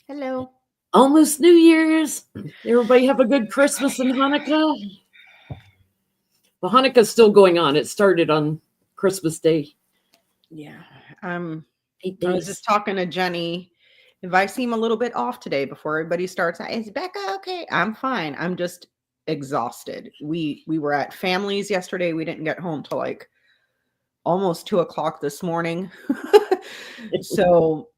Hello. Almost New Year's. Everybody have a good Christmas and Hanukkah. Well, Hanukkah's still going on. It started on Christmas Day. Yeah. 8 I was days. just talking to Jenny. If I seem a little bit off today before everybody starts, is Becca okay? I'm fine. I'm just exhausted. We were at families yesterday. We didn't get home till like almost 2 o'clock this morning. So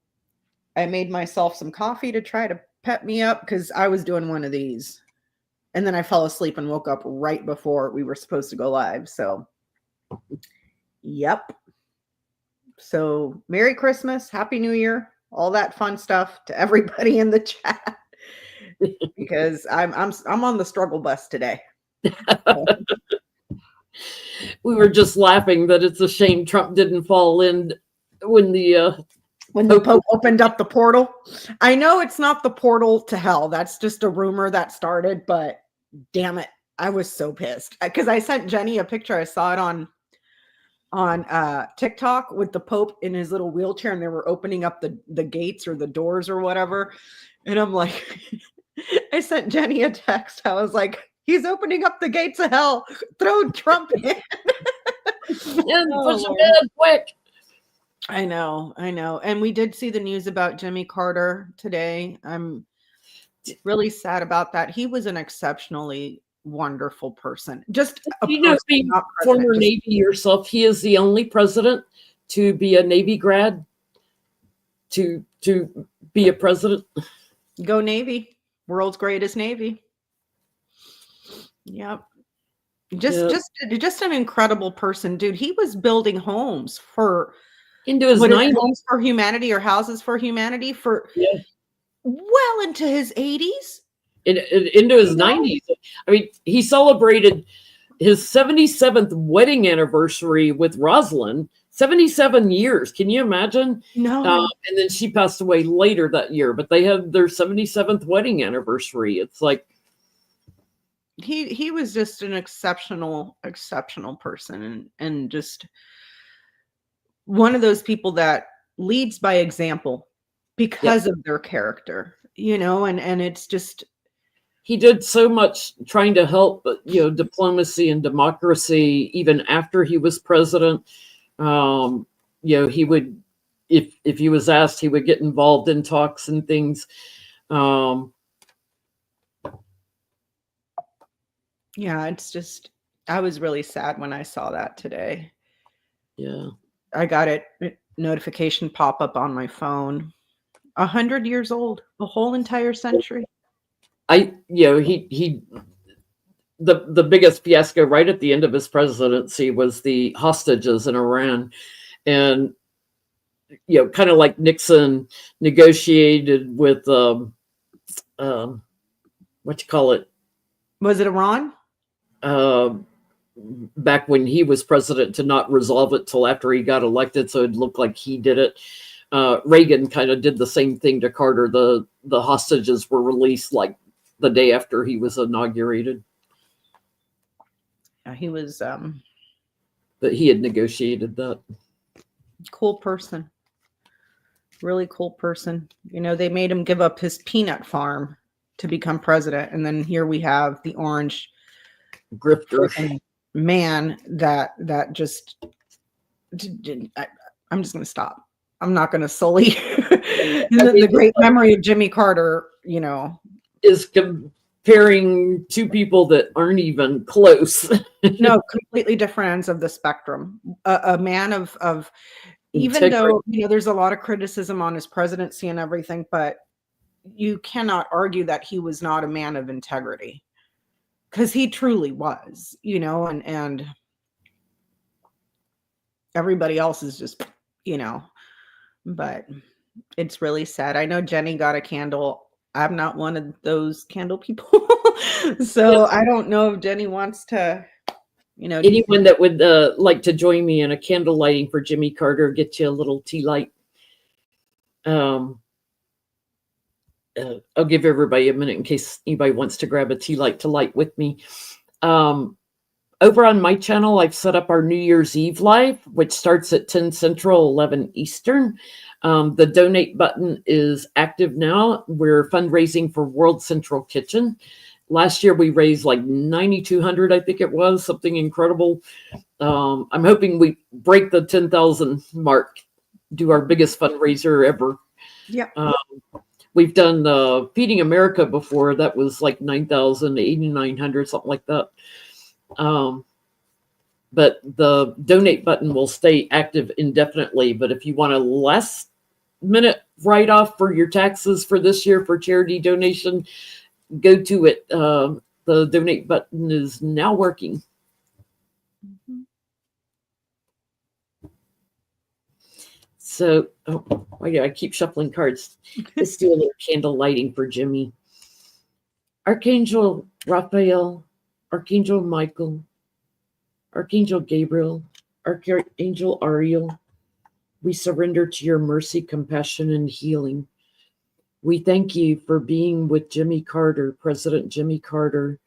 I made myself some coffee to try to pep me up because I was doing one of these. And then I fell asleep and woke up right before we were supposed to go live. So, yep. So, Merry Christmas, Happy New Year, all that fun stuff to everybody in the chat because I'm on the struggle bus today. We were just laughing that it's a shame Trump didn't fall in when the Pope opened up the portal. I know it's not the portal to hell. That's just a rumor that started, but damn it, I was so pissed because I sent Jenny a picture. I saw it on TikTok with the Pope in his little wheelchair, and they were opening up the gates or the doors or whatever. And I'm like, I sent Jenny a text. I was like, he's opening up the gates of hell. Throw Trump in. push him in quick. I know. And we did see the news about Jimmy Carter today. I'm really sad about that. He was an exceptionally wonderful person. Just being former Navy yourself, he is the only president to be a Navy grad to be a president. Go Navy. World's greatest Navy. Yep. Just an incredible person, dude. He was building homes into his 90s. Homes for humanity or houses for humanity for well into his 80s. Into his 90s. I mean, he celebrated his 77th wedding anniversary with Rosalind. 77 years. Can you imagine? No. And then she passed away later that year, but they had their 77th wedding anniversary. It's like he was just an exceptional person and just one of those people that leads by example because of their character, and it's just he did so much trying to help, diplomacy and democracy even after he was president. He would, if he was asked, he would get involved in talks and things. It's just, I was really sad when I saw that today. Yeah. I got notification pop up on my phone. 100 years old, a whole entire century. The biggest fiasco right at the end of his presidency was the hostages in Iran. And, kind of like Nixon negotiated with, what you call it? Was it Iran? Back when he was president, to not resolve it till after he got elected, so it looked like he did it. Reagan kind of did the same thing to Carter. The hostages were released like the day after he was inaugurated. He was but he had negotiated that. Cool person. Really cool person. They made him give up his peanut farm to become president, and then here we have the orange grifter man that just I'm just going to stop. I'm not going to sully the great memory of Jimmy Carter, is comparing two people that aren't even close. No, completely different ends of the spectrum. A man of even though, there's a lot of criticism on his presidency and everything, but you cannot argue that he was not a man of integrity. Because he truly was, and everybody else is just, but it's really sad. I know Jenny got a candle. I'm not one of those candle people. So I don't know if Jenny wants to, anyone that would like to join me in a candle lighting for Jimmy Carter, get you a little tea light. I'll give everybody a minute in case anybody wants to grab a tea light to light with me. over on my channel, I've set up our New Year's Eve live, which starts at 10 Central, 11 Eastern. The donate button is active now. We're fundraising for World Central Kitchen. Last year we raised like 9,200, I think it was, something incredible. I'm hoping we break the 10,000 mark, do our biggest fundraiser ever. Yeah. We've done Feeding America before. That was like 9,000, 8,900, something like that. But the donate button will stay active indefinitely. But if you want a last minute write-off for your taxes for this year for charity donation, go to it. The donate button is now working. Mhm. So, why do I keep shuffling cards? Let's do a little candle lighting for Jimmy. Archangel Raphael, Archangel Michael, Archangel Gabriel, Archangel Ariel, we surrender to your mercy, compassion, and healing. We thank you for being with Jimmy Carter, President Jimmy Carter,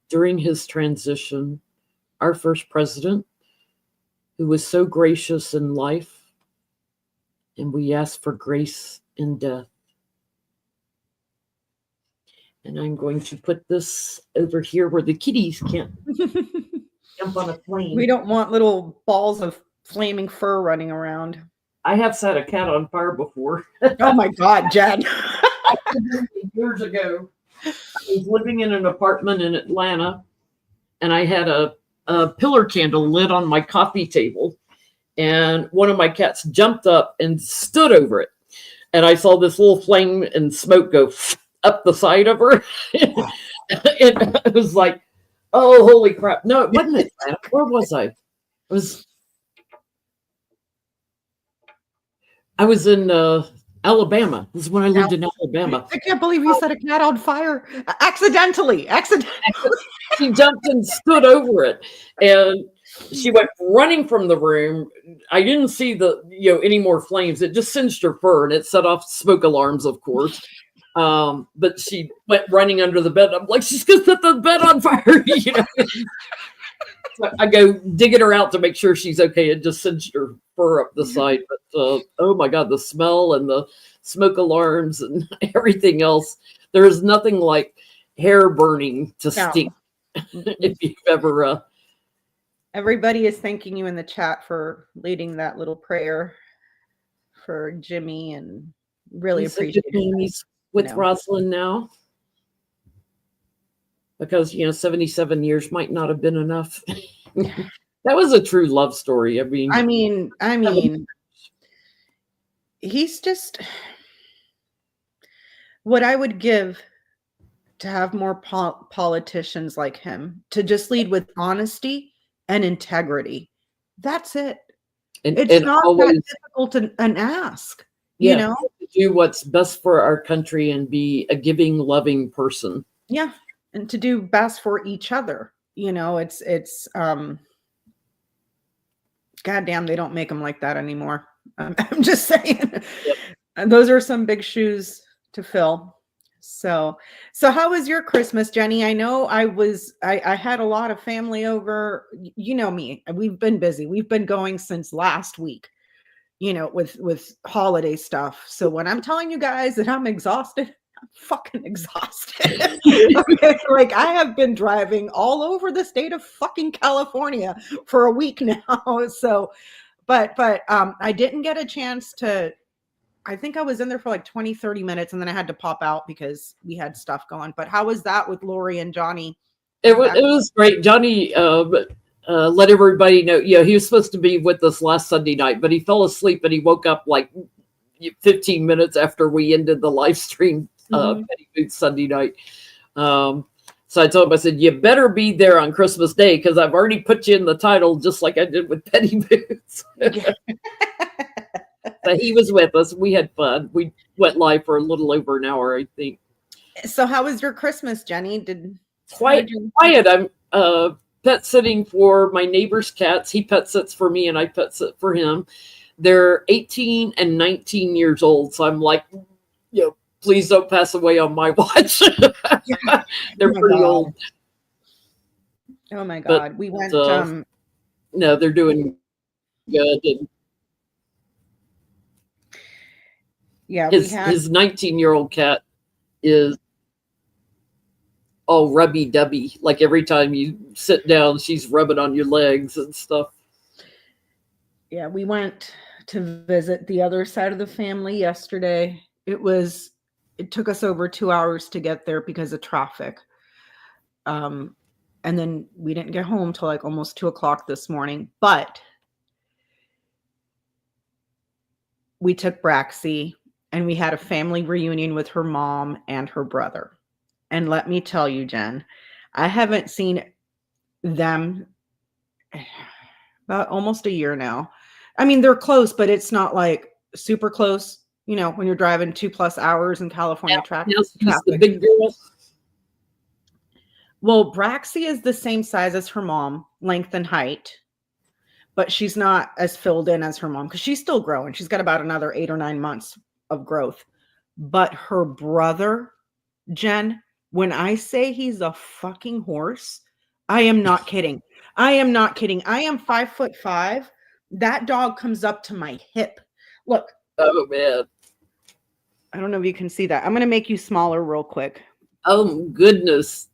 during his transition, our first president, who was so gracious in life, and we ask for grace in death. And I'm going to put this over here where the kitties can't jump on a plane. We don't want little balls of flaming fur running around. I have set a cat on fire before. Oh my God, Jen. Years ago, I was living in an apartment in Atlanta, and I had a pillar candle lit on my coffee table, and one of my cats jumped up and stood over it, and I saw this little flame and smoke go up the side of her. And I was like, oh, holy crap. No, it wasn't Atlanta. Where was I? I was in Alabama. This is when I lived in Alabama. I can't believe you set a cat on fire accidentally. She jumped and stood over it, and she went running from the room. I didn't see any more flames. It just singed her fur, and it set off smoke alarms, of course. But she went running under the bed. I'm like, she's gonna set the bed on fire. So I go digging her out to make sure she's okay. It just singed her fur up the side. But oh my God, the smell and the smoke alarms and everything else. There is nothing like hair burning to stink. If you've ever. Everybody is thanking you in the chat for leading that little prayer for Jimmy, and really appreciate it. He's with Rosalind now, because 77 years might not have been enough. That was a true love story. I mean, he's just what I would give to have more politicians like him, to just lead with honesty and integrity. That's it. It's not always that difficult to ask. To do what's best for our country and be a giving, loving person. Yeah, and to do best for each other. It's goddamn, they don't make them like that anymore. I'm just saying. Yep. And those are some big shoes to fill. So how was your Christmas, Jenny? I know I had a lot of family over. You know me. We've been busy. We've been going since last week, with holiday stuff. So when I'm telling you guys that I'm exhausted, I'm fucking exhausted. Okay? Like, I have been driving all over the state of fucking California for a week now. So, but I didn't get a chance to. I think I was in there for like 20, 30 minutes, and then I had to pop out because we had stuff going. But how was that with Lori and Johnny? It was great. Johnny let everybody know, he was supposed to be with us last Sunday night, but he fell asleep and he woke up like 15 minutes after we ended the live stream, Petty Boots Sunday night. So I told him, I said, you better be there on Christmas Day, because I've already put you in the title, just like I did with Petty Boots. But he was with us. We had fun. We went live for a little over an hour, I think. So how was your Christmas, Jenny? Quiet. I'm pet sitting for my neighbor's cats. He pet sits for me, and I pet sit for him. They're 18 and 19 years old. So I'm like, please don't pass away on my watch. They're pretty old. Oh my But God. We went, uh, no, they're doing good. And yeah, we his had, his 19-year-old cat is all rubby dubby. Like every time you sit down, she's rubbing on your legs and stuff. yeah, we went to visit the other side of the family yesterday. It took us over 2 hours to get there because of traffic. Um, and then we didn't get home till like almost 2 o'clock this morning. But we took Braxy and we had a family reunion with her mom and her brother. And let me tell you, Jen, I haven't seen them about almost a year now. I mean, they're close, but it's not like super close. You know, when you're driving 2+ hours in California Now she's the traffic. big girl. Well, Braxy is the same size as her mom, length and height, but she's not as filled in as her mom because she's still growing. She's got about another 8 or 9 months of growth. But her brother, Jen, when I say he's a fucking horse, I am not kidding. I am not kidding. I am 5'5". That dog comes up to my hip. Look, Oh man. I don't know if you can see that. I'm going to make you smaller real quick. Oh goodness.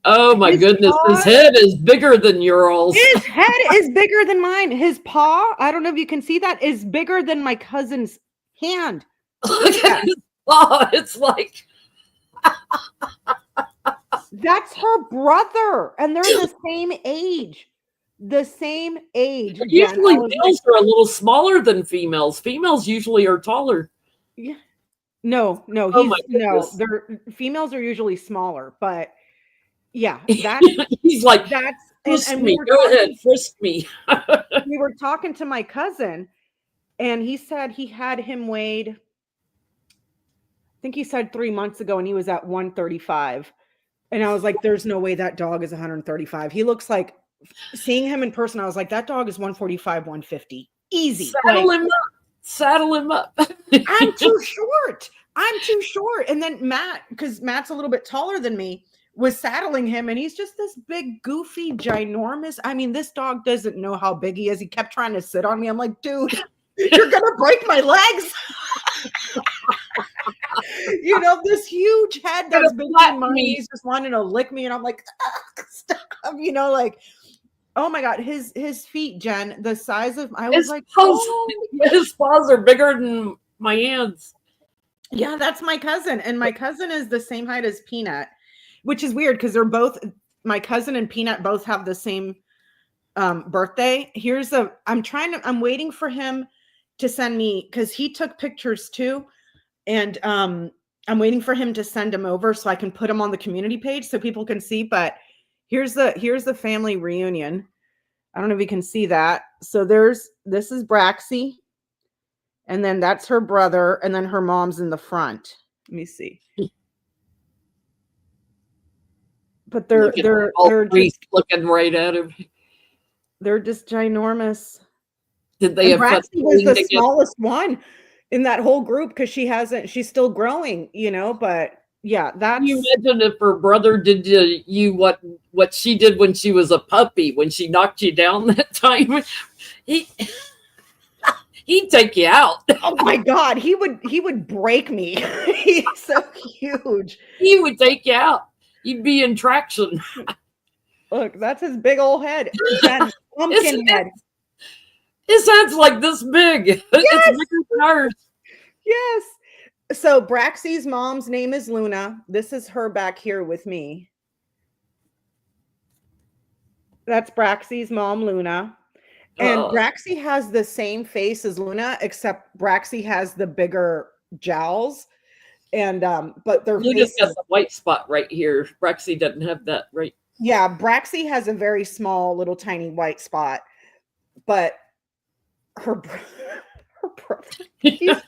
Oh my His goodness. His paw, head is bigger than yours. his head is bigger than mine. His paw, I don't know if you can see that, is bigger than my cousin's hand. Look at his paw. It's like That's her brother, and they're the same age. The same age, Jen. usually I was like, males are a little smaller than females. Females usually are taller. yeah. No, Oh my no, goodness. they're females are usually smaller, but yeah, that's He's like, that's frisk and me. Go ahead, frisk me. we were talking to my cousin, and he said he had him weighed, I think he said 3 months ago, and he was at 135. And I was like, there's no way that dog is 135. He looks like, seeing him in person, I was like, that dog is 145, 150. Easy. Saddle Like, him up. Saddle him up. I'm too short. I'm too short. And then Matt, because Matt's a little bit taller than me, was saddling him, and he's just this big, goofy, ginormous. I mean, this dog doesn't know how big he is. He kept trying to sit on me. I'm like, dude, you're gonna break my legs. You know, this huge head that's bigger than mine. He's just wanting to lick me, and I'm like, stop. You know, like, oh my God, his feet, Jen, the size of, I was like, oh. His paws are bigger than my hands. Yeah, that's my cousin. And my cousin is the same height as Peanut, which is weird because they're both, my cousin and Peanut both have the same birthday. I'm waiting for him to send me, because he took pictures too. And I'm waiting for him to send them over so I can put them on the community page so people can see. But here's the family reunion. I don't know if you can see that. So this is Braxy, and then that's her brother, and then her mom's in the front. Let me see. But they're just looking right at him. They're just ginormous. Did they and have Braxy was the smallest one in that whole group because she's still growing, you know, but yeah, that's. Can you imagine if her brother did to you what she did when she was a puppy, when she knocked you down that time? He'd take you out. Oh my God, he would break me. He's so huge. He would take you out. You'd be in traction. Look, that's his big old head. Jen, pumpkin head. His head's like this big. Yes! It's bigger than ours. Yes. So Braxy's mom's name is Luna. This is her back here with me. That's Braxy's mom, Luna. And Braxy has the same face as Luna, except Braxy has the bigger jowls. And but their Luna's got the white spot right here. Braxy doesn't have that, right? Yeah, Braxy has a very small, little tiny white spot. But her brother, his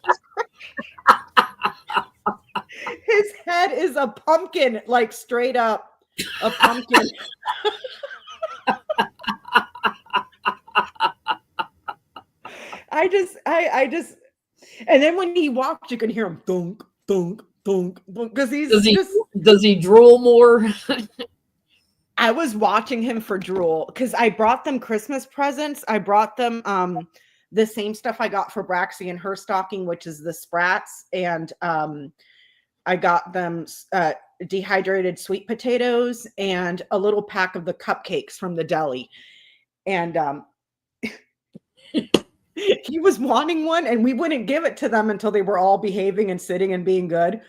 head is a pumpkin, like straight up a pumpkin. I just, and then when he walks, you can hear him thunk, thunk, thunk, thunk, because does he drool more? I was watching him for drool because I brought them Christmas presents. I brought them the same stuff I got for Braxy and her stocking, which is the Sprats, and I got them dehydrated sweet potatoes and a little pack of the cupcakes from the deli. And he was wanting one, and we wouldn't give it to them until they were all behaving and sitting and being good.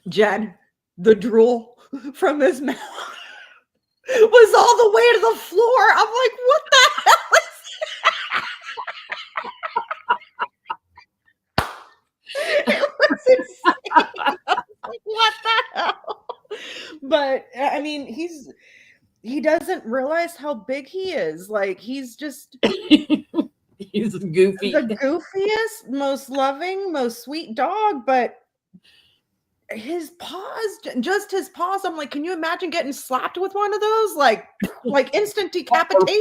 Jen, the drool from his mouth was all the way to the floor. I'm like, what the hell is that? It was insane. I was like, what the hell? But I mean, he doesn't realize how big he is. Like, he's just He's goofy. the goofiest, most loving, most sweet dog, but his paws, just his paws, I'm like, can you imagine getting slapped with one of those? Like instant decapitation.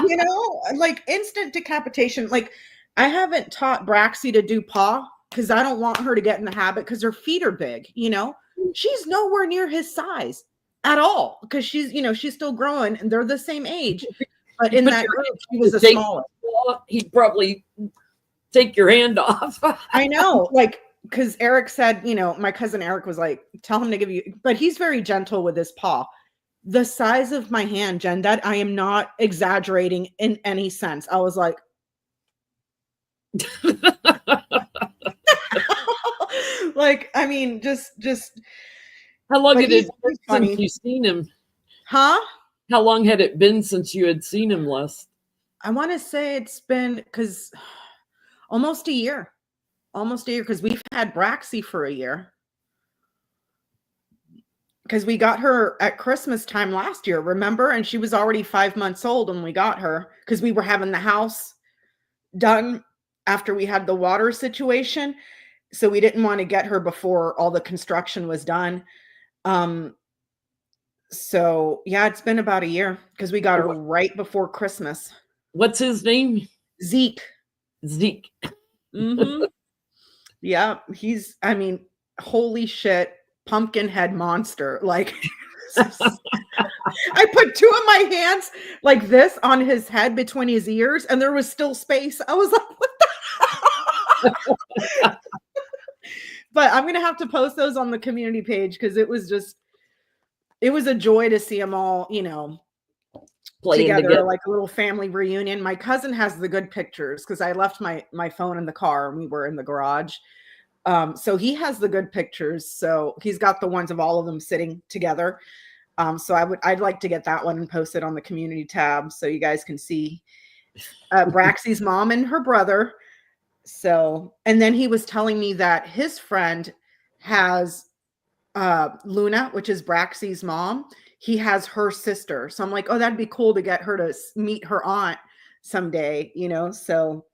You know, like instant decapitation. Like, I haven't taught Braxy to do paw because I don't want her to get in the habit because her feet are big, you know. She's nowhere near his size at all because she's, you know, she's still growing and they're the same age. But in that group, she was the smallest. He'd probably take your hand off. I know, like, because Eric said, you know, my cousin Eric was like, tell him to give you, but he's very gentle with his paw. The size of my hand, Jen, that I am not exaggerating in any sense. I was like, like, I mean, just. How long had it been since you've seen him? Huh? How long had it been since you had seen him last? I want to say it's been because almost a year because we've had Braxy for a year. Because we got her at Christmas time last year, remember? And she was already 5 months old when we got her because we were having the house done after we had the water situation. So we didn't want to get her before all the construction was done. So yeah, it's been about a year because we got her right before Christmas. What's his name? Zeke. Mm-hmm. Yeah, he's, I mean, holy shit, pumpkin head monster. Like, I put two of my hands like this on his head between his ears, and there was still space. I was like, what the hell? But I'm gonna have to post those on the community page because it was a joy to see them all, you know, together, like a little family reunion. My cousin has the good pictures because I left my phone in the car and we were in the garage. So he has the good pictures. So he's got the ones of all of them sitting together. So I'd like to get that one and post it on the community tab so you guys can see Braxy's mom and her brother. So, and then he was telling me that his friend has Luna, which is Braxy's mom. He has her sister. So I'm like, oh, that'd be cool to get her to meet her aunt someday, you know? So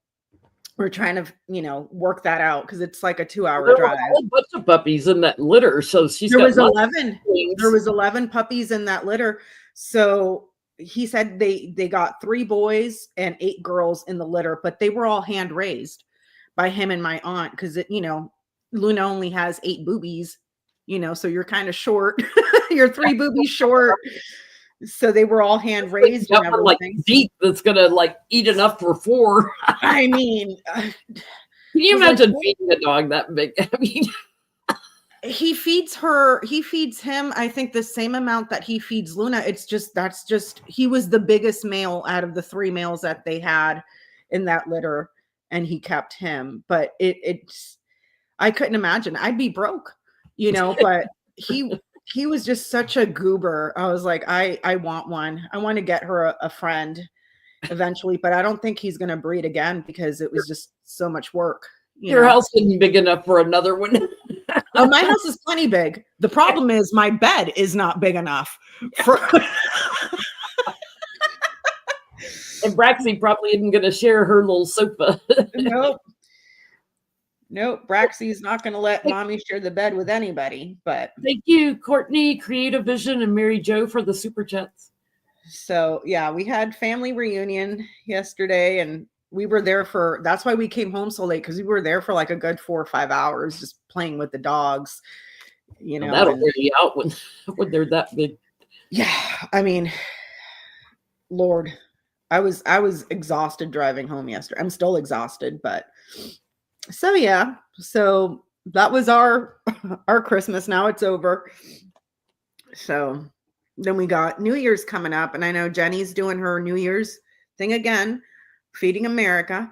we're trying to, you know, work that out because it's like a 2-hour drive. A bunch of puppies in that litter. So there was 11. There was 11 puppies in that litter. So he said they got 3 boys and 8 girls in the litter, but they were all hand raised by him and my aunt because it, you know, Luna only has 8 boobies, you know, so you're kind of short. You're 3 boobies short. So they were all hand raised and everything. Like deep that's gonna like eat enough for 4. I mean, can you imagine feeding a dog that big? I mean, he feeds him, I think, the same amount that he feeds Luna. It's just he was the biggest male out of the 3 males that they had in that litter, and he kept him. But it's I couldn't imagine. I'd be broke, you know, but he was just such a goober. I was like, I want one. I want to get her a friend eventually, but I don't think he's going to breed again because it was just so much work. Your house isn't big enough for another one. Oh, my house is plenty big. The problem is my bed is not big enough for. And Braxy probably isn't going to share her little sofa. Nope. Braxy's not going to let mommy share the bed with anybody. But thank you, Courtney, Creative Vision, and Mary Jo for the super chats. So yeah, we had family reunion yesterday, and we were there that's why we came home so late, because we were there for like a good 4 or 5 hours just playing with the dogs. you Well, know, that'll and wear you out when they're that big. yeah, I mean, Lord, I was exhausted driving home yesterday. I'm still exhausted, but so yeah, so that was our our Christmas. Now it's over. So then we got New Year's coming up, and I know Jenny's doing her New Year's thing again, feeding America.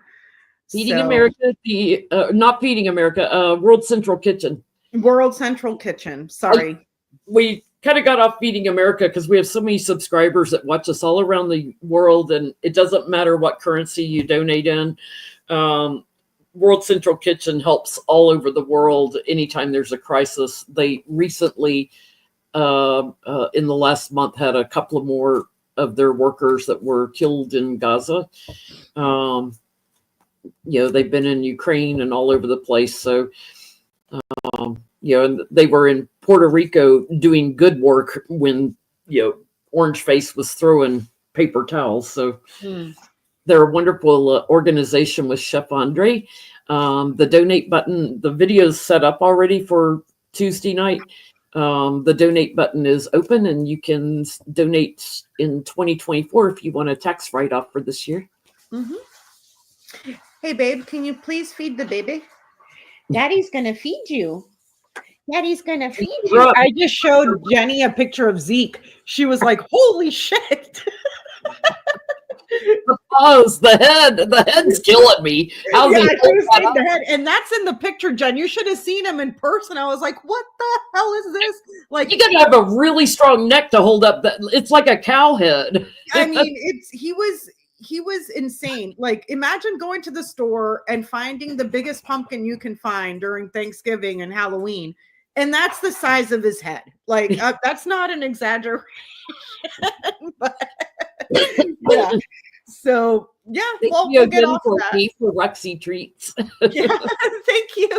Feeding So America, the not Feeding America, World Central Kitchen. World Central Kitchen. I, Sorry. we kind of got off Feeding America because we have so many subscribers that watch us all around the world, and it doesn't matter what currency you donate in. World Central Kitchen helps all over the world anytime there's a crisis. They recently, in the last month, had a couple of more of their workers that were killed in Gaza. They've been in Ukraine and all over the place. So, and they were in Puerto Rico doing good work when, Orange Face was throwing paper towels. So they're a wonderful organization with Chef Andre. The donate button, the video is set up already for Tuesday night. The donate button is open, and you can donate in 2024 if you want a tax write-off for this year. Hey, babe, can you please feed the baby? Daddy's going to feed you. Daddy's going to feed you. I just showed Jenny a picture of Zeke. She was like, holy shit. The paws, the head's killing me. How's yeah, the head. And that's in the picture, Jen. You should have seen him in person. I was like, what the hell is this? Like, you gotta have a really strong neck to hold up that. It's like a cow head. I mean, he was insane. Like, imagine going to the store and finding the biggest pumpkin you can find during Thanksgiving and Halloween. And that's the size of his head. Like, that's not an exaggeration. But yeah. So yeah, we'll get off that. For Rexy treats. Yeah, thank you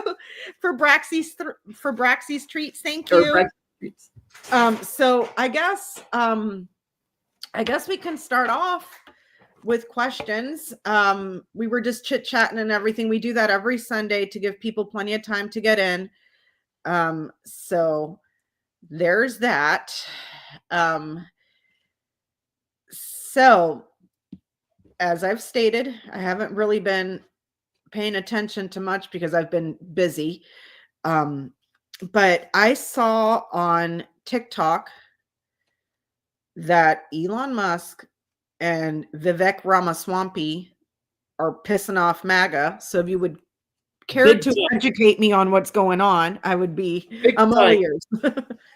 for Braxy's treats. Thank you. So I guess we can start off with questions. We were just chit-chatting and everything. We do that every Sunday to give people plenty of time to get in. So there's that. So as I've stated, I haven't really been paying attention to much because I've been busy. But I saw on TikTok that Elon Musk and Vivek Ramaswamy are pissing off MAGA. So if you would care to educate me on what's going on, I would be all ears.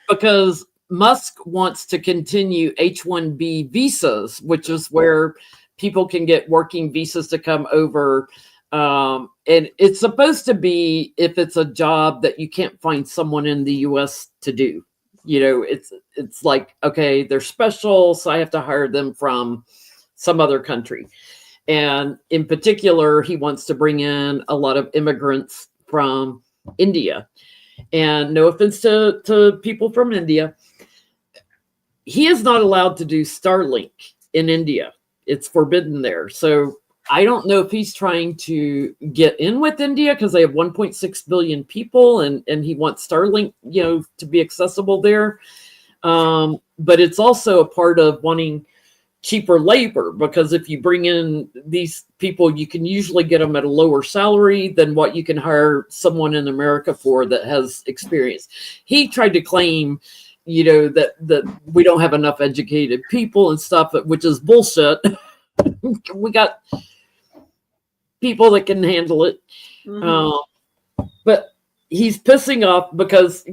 Because Musk wants to continue H-1B visas, which is where people can get working visas to come over. And it's supposed to be if it's a job that you can't find someone in the U.S. to do. It's like, okay, they're special, so I have to hire them from some other country. And in particular, he wants to bring in a lot of immigrants from India. And no offense to people from India, he is not allowed to do Starlink in India. It's forbidden there. So I don't know if he's trying to get in with India because they have 1.6 billion people and he wants Starlink, to be accessible there. But it's also a part of wanting cheaper labor, because if you bring in these people, you can usually get them at a lower salary than what you can hire someone in America for that has experience. He tried to claim, that we don't have enough educated people and stuff, which is bullshit. We got people that can handle it. But he's pissing off because,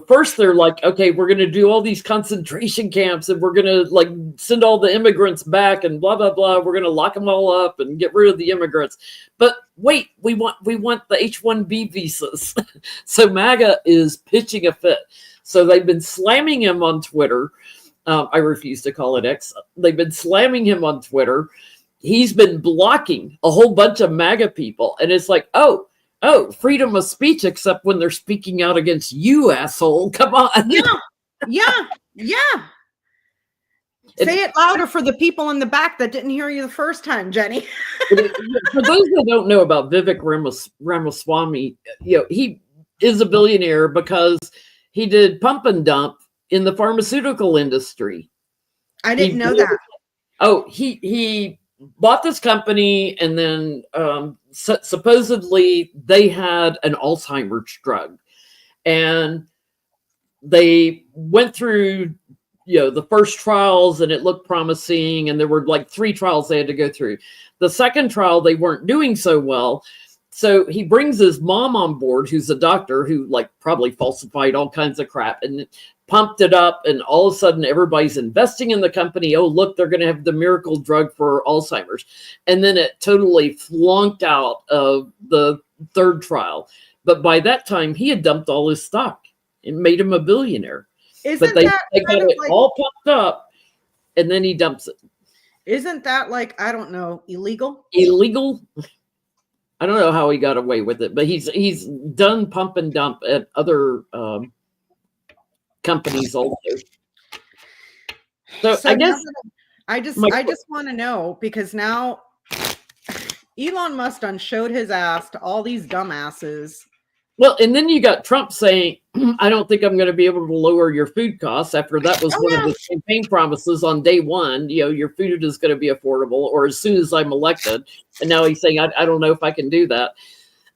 first they're like, okay, we're going to do all these concentration camps and we're going to send all the immigrants back and blah, blah, blah. We're going to lock them all up and get rid of the immigrants. But wait, we want the H-1B visas. So MAGA is pitching a fit. So they've been slamming him on Twitter. I refuse to call it X. They've been slamming him on Twitter. He's been blocking a whole bunch of MAGA people. And it's like, oh, freedom of speech, except when they're speaking out against you, asshole. Come on. Yeah. Say it louder for the people in the back that didn't hear you the first time, Jenny. For those that don't know about Vivek Ramaswamy, he is a billionaire because he did pump and dump in the pharmaceutical industry. I didn't know that. Oh, he bought this company, and then supposedly they had an Alzheimer's drug, and they went through the first trials, and it looked promising, and there were like 3 trials they had to go through. The second trial, they weren't doing so well, so he brings his mom on board, who's a doctor, who like probably falsified all kinds of crap and pumped it up, and all of a sudden everybody's investing in the company. Oh, look, they're going to have the miracle drug for Alzheimer's. And then it totally flunked out of the third trial. But by that time, he had dumped all his stock. It made him a billionaire. But they got it all pumped up, and then he dumps it. Isn't that like, I don't know, illegal? Illegal? I don't know how he got away with it, but he's done pump and dump at other companies also. So I guess I just want to know, because now Elon Musk done showed his ass to all these dumbasses. Well, and then you got Trump saying, I don't think I'm going to be able to lower your food costs, after that was one of the campaign promises on day one. Your food is going to be affordable, or as soon as I'm elected. And now he's saying, I don't know if I can do that.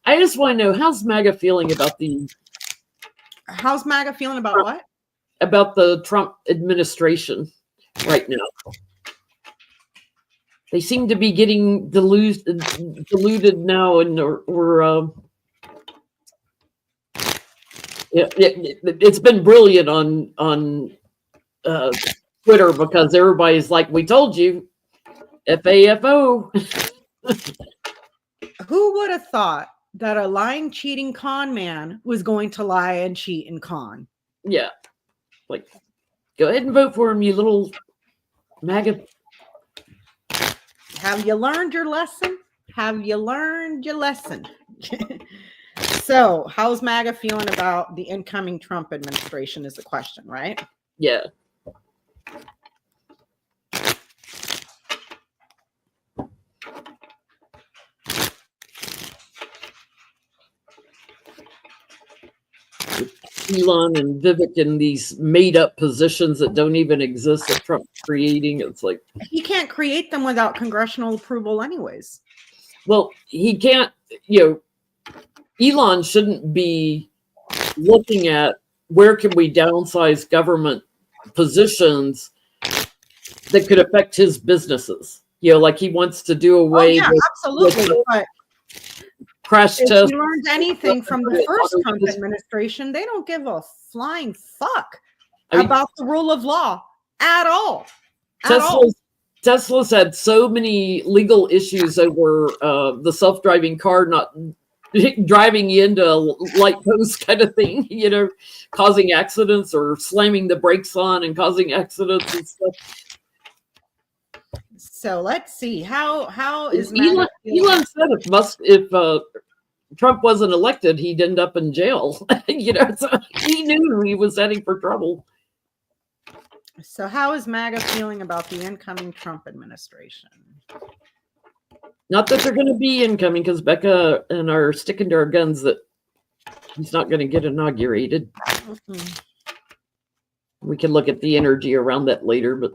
I just want to know, how's MAGA feeling about How's MAGA feeling about what? About the Trump administration right now. They seem to be getting deluded now, and it's been brilliant on Twitter, because everybody's like, we told you, FAFO. Who would have thought that a lying, cheating con man was going to lie and cheat and con? Yeah. Like, go ahead and vote for him, you little MAGA. Have you learned your lesson? Have you learned your lesson? So, how's MAGA feeling about the incoming Trump administration is the question, right? Yeah. Elon and Vivek in these made-up positions that don't even exist that Trump's creating. It's like, he can't create them without congressional approval anyways. Well, he can't, Elon shouldn't be looking at where can we downsize government positions that could affect his businesses. Like he wants to do away with absolutely. But crash if test. you learned anything from the first Trump administration, they don't give a flying fuck about the rule of law at all. Tesla's had so many legal issues over the self-driving car not driving you into a light post kind of thing, causing accidents, or slamming the brakes on and causing accidents and stuff. So let's see how is Elon said if Trump wasn't elected, he'd end up in jail. So he knew he was heading for trouble. So how is MAGA feeling about the incoming Trump administration? Not that they're going to be incoming, because Becca and are sticking to our guns that he's not going to get inaugurated. Mm-hmm. We can look at the energy around that later, but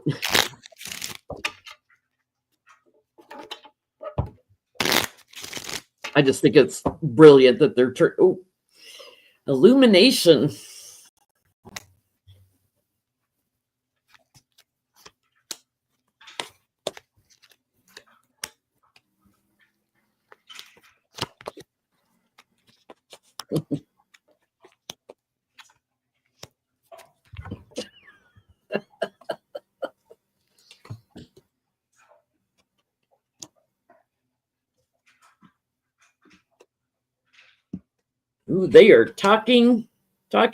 I just think it's brilliant that they're illumination. Ooh, they are talking. They're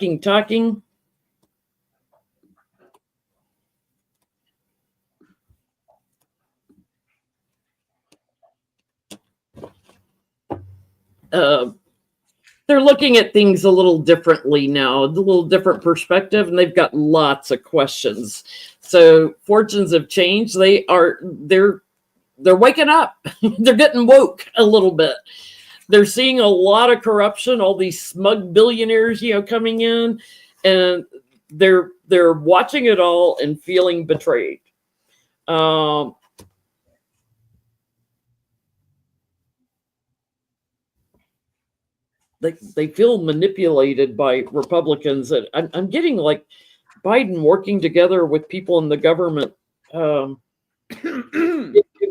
looking at things a little differently now, a little different perspective, and they've got lots of questions. So fortunes have changed. They're waking up. They're getting woke a little bit. They're seeing a lot of corruption, all these smug billionaires, coming in, and they're watching it all and feeling betrayed. They feel manipulated by Republicans, and I'm getting like Biden working together with people in the government. It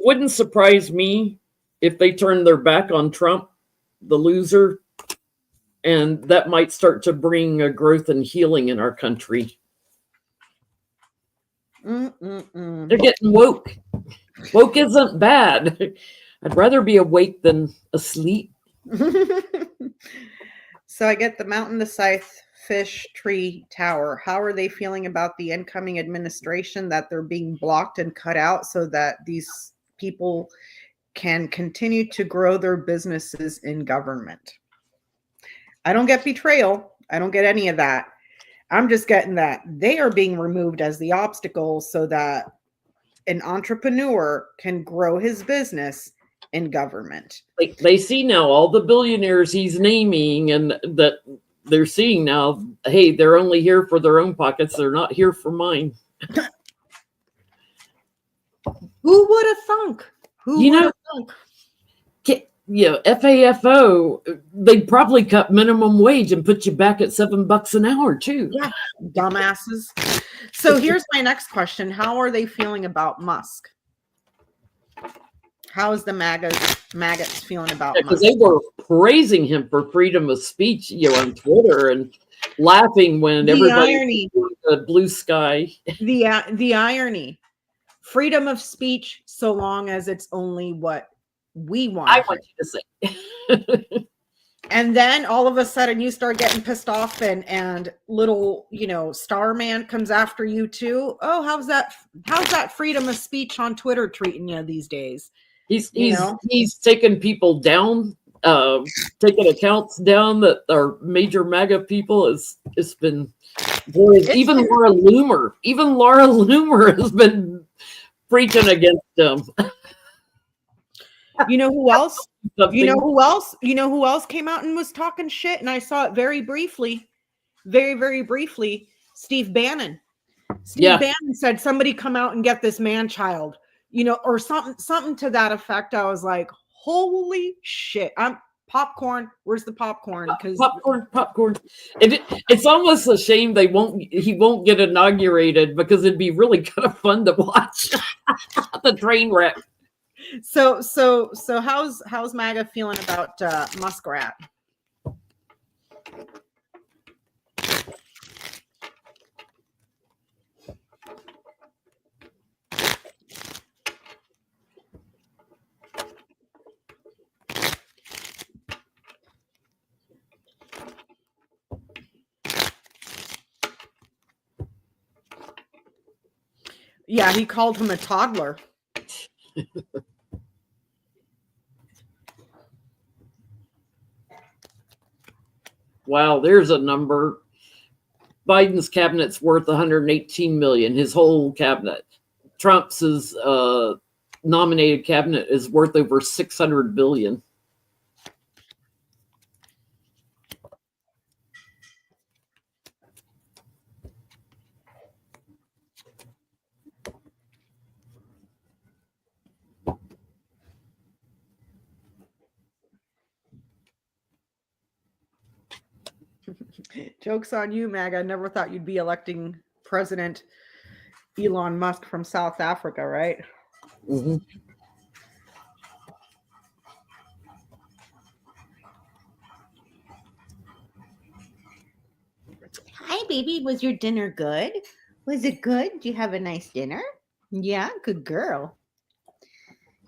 wouldn't surprise me if they turned their back on Trump, the loser, and that might start to bring a growth and healing in our country. They're getting woke. Woke isn't bad. I'd rather be awake than asleep. So I get the Mountain to Scythe Fish Tree Tower. How are they feeling about the incoming administration, that they're being blocked and cut out so that these people can continue to grow their businesses in government? I don't get betrayal. I don't get any of that. I'm just getting that they are being removed as the obstacle so that an entrepreneur can grow his business in government. They see now all the billionaires he's naming, and that they're seeing now, hey, they're only here for their own pockets. They're not here for mine. Who would have thunk? Who would have thunk? FAFO, they'd probably cut minimum wage and put you back at $7 an hour too. Yeah, dumbasses. So here's my next question. How are they feeling about Musk? How is the maggots feeling about Musk? Because they were praising him for freedom of speech, on Twitter, and laughing when everybody the blue sky. The irony. Freedom of speech, so long as it's only what we want. I want you to say. And then all of a sudden you start getting pissed off, and little, Starman comes after you too. Oh, how's that freedom of speech on Twitter treating you these days? He's taking people down, taking accounts down that are major MAGA people. It's been even Laura Loomer has been preaching against them. You know who else? You know who else came out and was talking shit? And I saw it very briefly, very, very briefly. Steve Bannon. Bannon said, somebody come out and get this man child, or something to that effect. I was like, holy shit. I'm popcorn. Where's the popcorn? Because popcorn. It's almost a shame he won't get inaugurated, because it'd be really kind of fun to watch the train wreck. So how's MAGA feeling about Muskrat? Yeah, he called him a toddler. Wow, there's a number. Biden's cabinet's worth $118 million. His whole cabinet. Trump's nominated cabinet is worth over $600 billion. Joke's on you, MAGA. I never thought you'd be electing President Elon Musk from South Africa, right? Mm-hmm. Hi, baby. Was your dinner good? Was it good? Did you have a nice dinner? Yeah, good girl.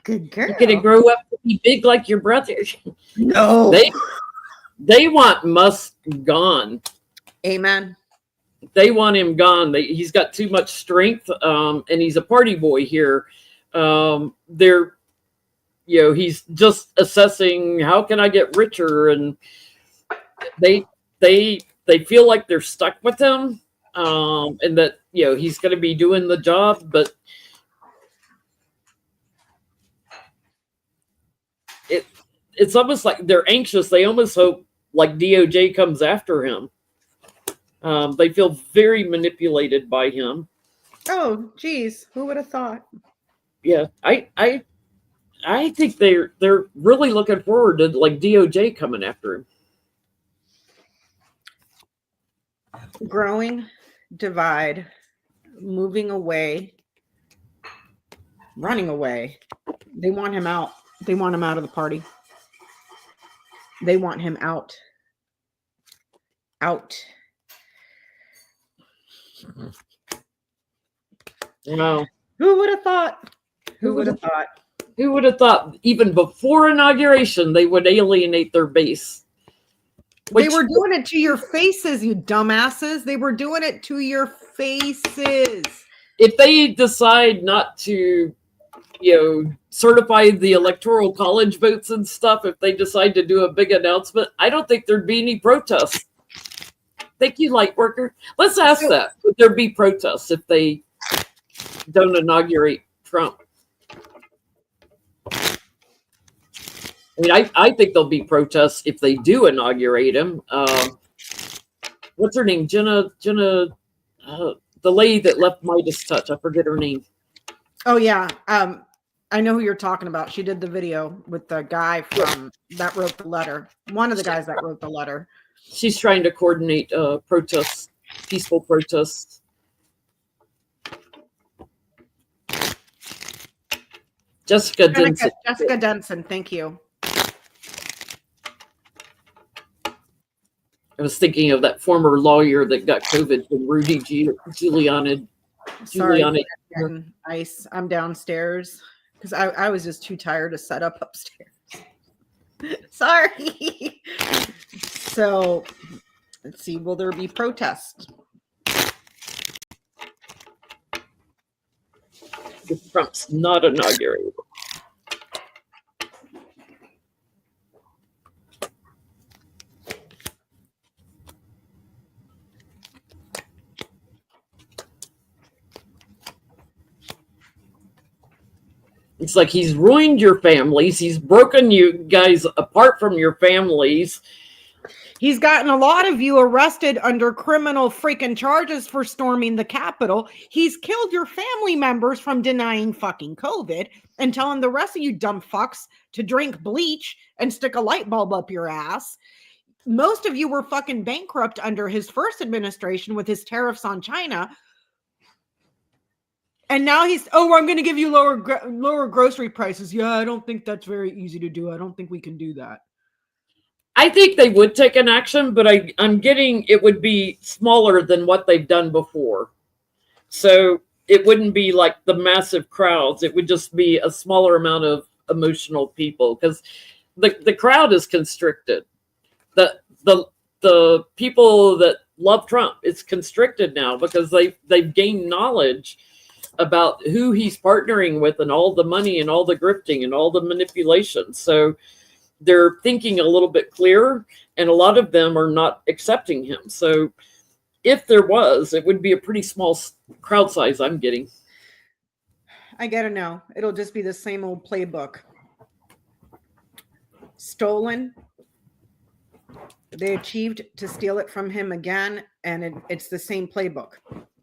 Good girl. You're gonna grow up to be big like your brother. No. They want Musk gone. Amen. They want him gone. He's got too much strength, and he's a party boy here. He's just assessing, how can I get richer, and they feel like they're stuck with him, and that he's going to be doing the job, but it's almost like they're anxious. They almost hope like DOJ comes after him. They feel very manipulated by him. Oh, geez, who would have thought? Yeah, I think they're really looking forward to like DOJ coming after him. Growing divide, moving away, running away. They want him out. They want him out of the party. They want him out. Out. Wow. Who would have thought? Who would have thought? Who would have thought even before inauguration they would alienate their base? They were doing it to your faces, you dumbasses. They were doing it to your faces. If they decide not to, certify the electoral college votes and stuff, if they decide to do a big announcement, I don't think there'd be any protests. Thank you, Lightworker. Let's ask that. Would there be protests if they don't inaugurate Trump? I mean, I think there'll be protests if they do inaugurate him. What's her name? Jenna, the lady that left Midas Touch. I forget her name. Oh, yeah. I know who you're talking about. She did the video with the guy that wrote the letter. One of the guys that wrote the letter. She's trying to coordinate protests, peaceful protests. Jessica Denson, thank you. I was thinking of that former lawyer that got COVID from Rudy Giuliani. Sorry, ice. I'm downstairs because I was just too tired to set up upstairs. Sorry. So let's see. Will there be protests? If Trump's not inaugurated. It's like he's ruined your families. He's broken you guys apart from your families. He's gotten a lot of you arrested under criminal freaking charges for storming the Capitol. He's killed your family members from denying fucking COVID and telling the rest of you dumb fucks to drink bleach and stick a light bulb up your ass. Most of you were fucking bankrupt under his first administration with his tariffs on China. And now I'm going to give you lower grocery prices. Yeah, I don't think that's very easy to do. I don't think we can do that. I think they would take an action, but I'm getting it would be smaller than what they've done before. So it wouldn't be like the massive crowds. It would just be a smaller amount of emotional people because the crowd is constricted. The people that love Trump, it's constricted now because they've gained knowledge about who he's partnering with and all the money and all the grifting and all the manipulation. So they're thinking a little bit clearer, and a lot of them are not accepting him. So if there was, it would be a pretty small crowd size I'm getting. I gotta know. It'll just be the same old playbook. Stolen. They achieved to steal it from him again, and it's the same playbook.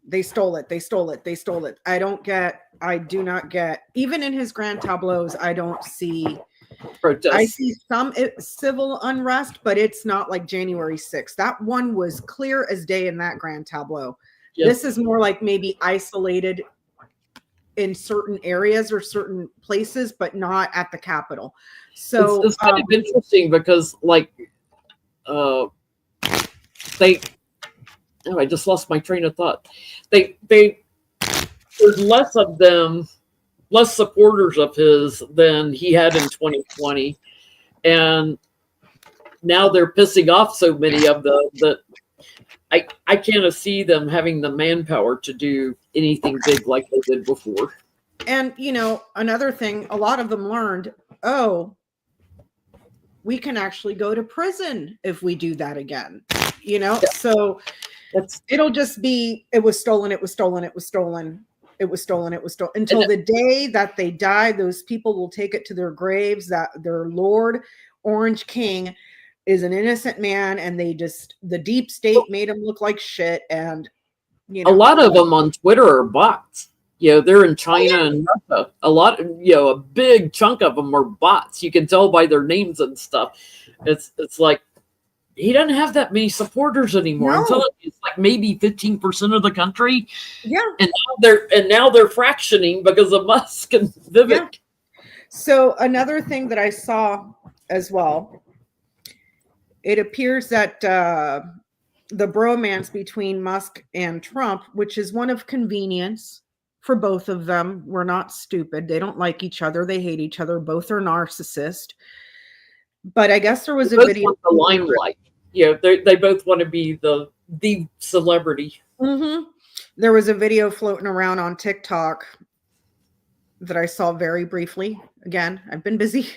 They stole it. They stole it. They stole it. I do not get, even in his grand tableaus, I don't see protests. I see some civil unrest, but it's not like January 6th. That one was clear as day in that grand tableau. Yep. This is more like maybe isolated in certain areas or certain places, but not at the Capitol. So it's kind of interesting because I just lost my train of thought. There's less of them, less supporters of his than he had in 2020. And now they're pissing off so many of them that I can't see them having the manpower to do anything big like they did before. And, another thing, a lot of them learned, we can actually go to prison if we do that again, yeah. So it'll just be, it was stolen, it was stolen, it was stolen, it was stolen, it was stolen. Until the day that they die, those people will take it to their graves that their Lord Orange King is an innocent man, and the deep state made him look like shit. And a lot of them on Twitter are bots. They're in China and Russia. A lot, a big chunk of them are bots. You can tell by their names and stuff. It's like he doesn't have that many supporters anymore. No. I'm telling you, it's like maybe 15% of the country. Yeah. And now they're fractioning because of Musk and Vivek. Yeah. So another thing that I saw as well, it appears that the bromance between Musk and Trump, which is one of convenience for both of them. We're not stupid. They don't like each other. They hate each other. Both are narcissists. But I guess there was a video. The limelight. They both want to be the celebrity. Mm-hmm. There was a video floating around on TikTok that I saw very briefly. Again, I've been busy.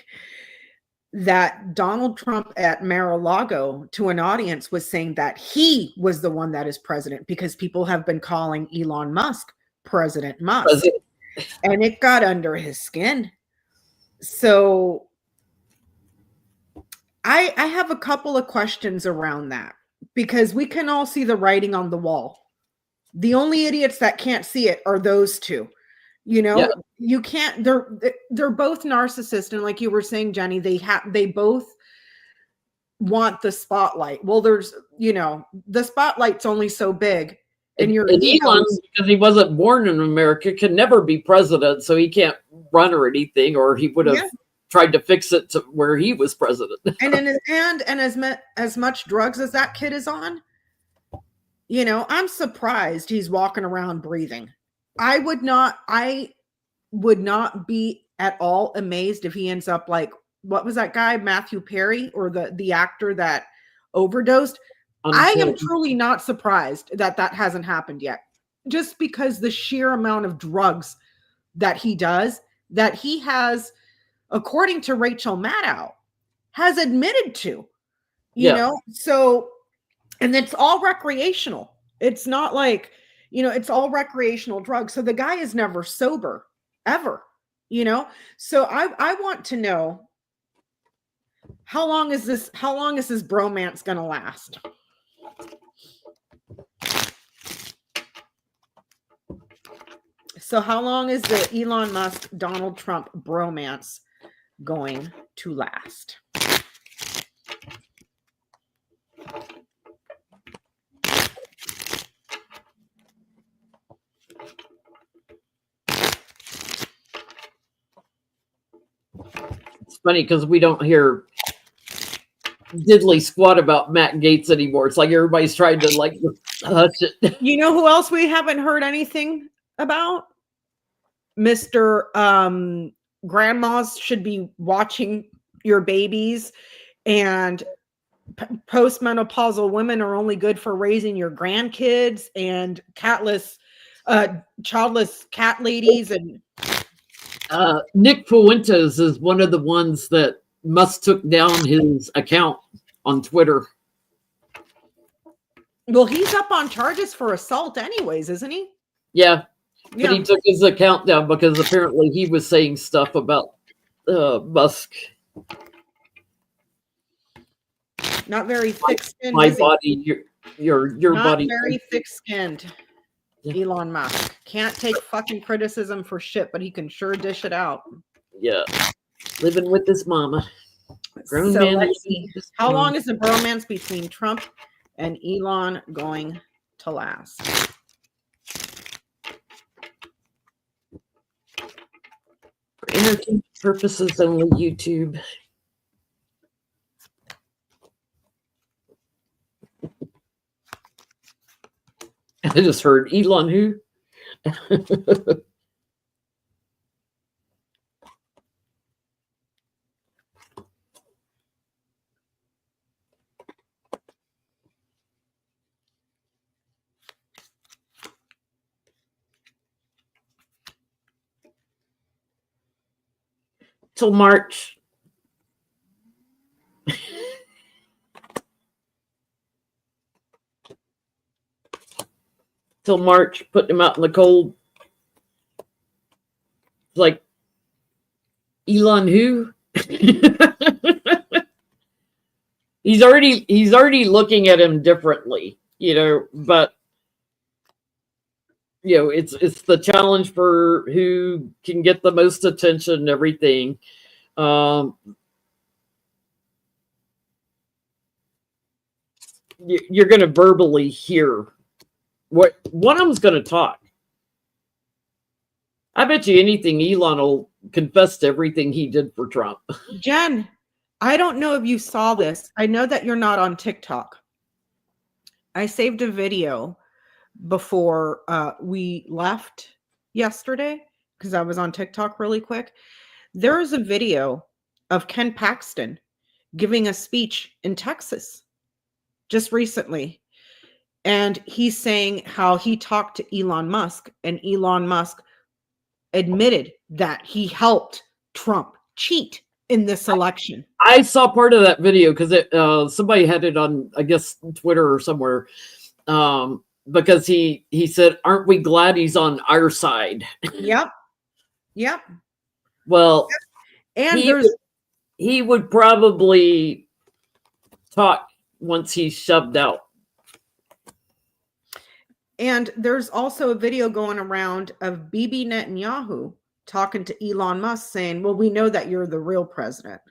That Donald Trump at Mar-a-Lago to an audience was saying that he was the one that is president, because people have been calling Elon Musk President Musk. And it got under his skin. So I have a couple of questions around that, because we can all see the writing on the wall. The only idiots that can't see it are those two. You can't, they're both narcissists. And like you were saying, Jenny, they both want the spotlight. Well, there's, the spotlight's only so big. And Elon, because he wasn't born in America, can never be president. So he can't run or anything, or he would have tried to fix it to where he was president. and as much drugs as that kid is on, I'm surprised he's walking around breathing. I would not be at all amazed if he ends up like, what was that guy, Matthew Perry, or the actor that overdosed? I am truly not surprised that hasn't happened yet, just because the sheer amount of drugs that he does, that he has, according to Rachel Maddow, has admitted to, you know? So, and it's all recreational. It's not like, it's all recreational drugs. So the guy is never sober, ever, So I want to know, how long is this bromance going to last? So how long is the Elon Musk, Donald Trump bromance going to last? It's funny because we don't hear diddly squat about Matt Gaetz anymore. It's like everybody's trying to like hush it. You know who else we haven't heard anything about? Mr. Grandmas should be watching your babies, and postmenopausal women are only good for raising your grandkids, and childless cat ladies. And Nick Fuentes is one of the ones that Musk took down his account on Twitter. Well, he's up on charges for assault anyways, isn't he? Yeah. But he took his account down because apparently he was saying stuff about Musk. Not very thick-skinned. My body, your Not body. Not very thick-skinned. Yeah. Elon Musk can't take fucking criticism for shit, but he can sure dish it out. Yeah, living with his mama. Grown man. Let's see. How long is the bromance between Trump and Elon going to last? For entertainment purposes only, YouTube. I just heard Elon who? Till March. Till March, putting him out in the cold. Like, Elon who? he's already looking at him differently, but it's the challenge for who can get the most attention and everything. You're going to verbally hear what one of them's going to talk. I bet you anything Elon will confess to everything he did for Trump. Jen, I don't know if you saw this. I know that you're not on TikTok. I saved a video before we left yesterday because I was on TikTok really quick. There is a video of Ken Paxton giving a speech in Texas just recently. And he's saying how he talked to Elon Musk, and Elon Musk admitted that he helped Trump cheat in this election. I saw part of that video because somebody had it on, I guess, Twitter or somewhere. Because he said, "Aren't we glad he's on our side?" Yep. Well, and he would probably talk once he's shoved out. And there's also a video going around of Bibi Netanyahu talking to Elon Musk saying, "Well, we know that you're the real president."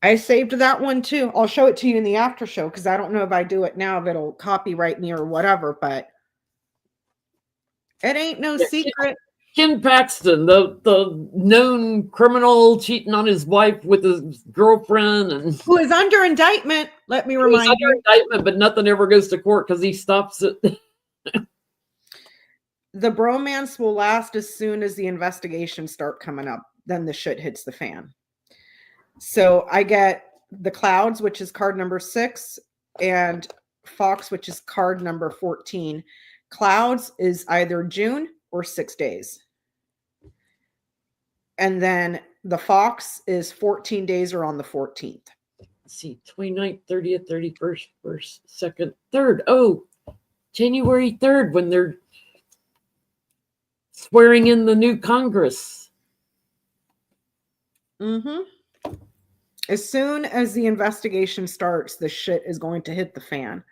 I saved that one too. I'll show it to you in the after show because I don't know if I do it now if it'll copyright me or whatever, but it ain't no secret. Ken Paxton, the known criminal cheating on his wife with his girlfriend, and who is under indictment. Let me remind you. Under indictment, but nothing ever goes to court because he stops it. The bromance will last as soon as the investigations start coming up. Then the shit hits the fan. So I get the Clouds, which is card number 6, and Fox, which is card number 14. Clouds is either June or 6 days. And then the Fox is 14 days or on the 14th. Let's see, 29th, 30th, 31st, 1st, 2nd, 3rd. Oh, January 3rd when they're swearing in the new Congress. Mm-hmm. As soon as the investigation starts, the shit is going to hit the fan.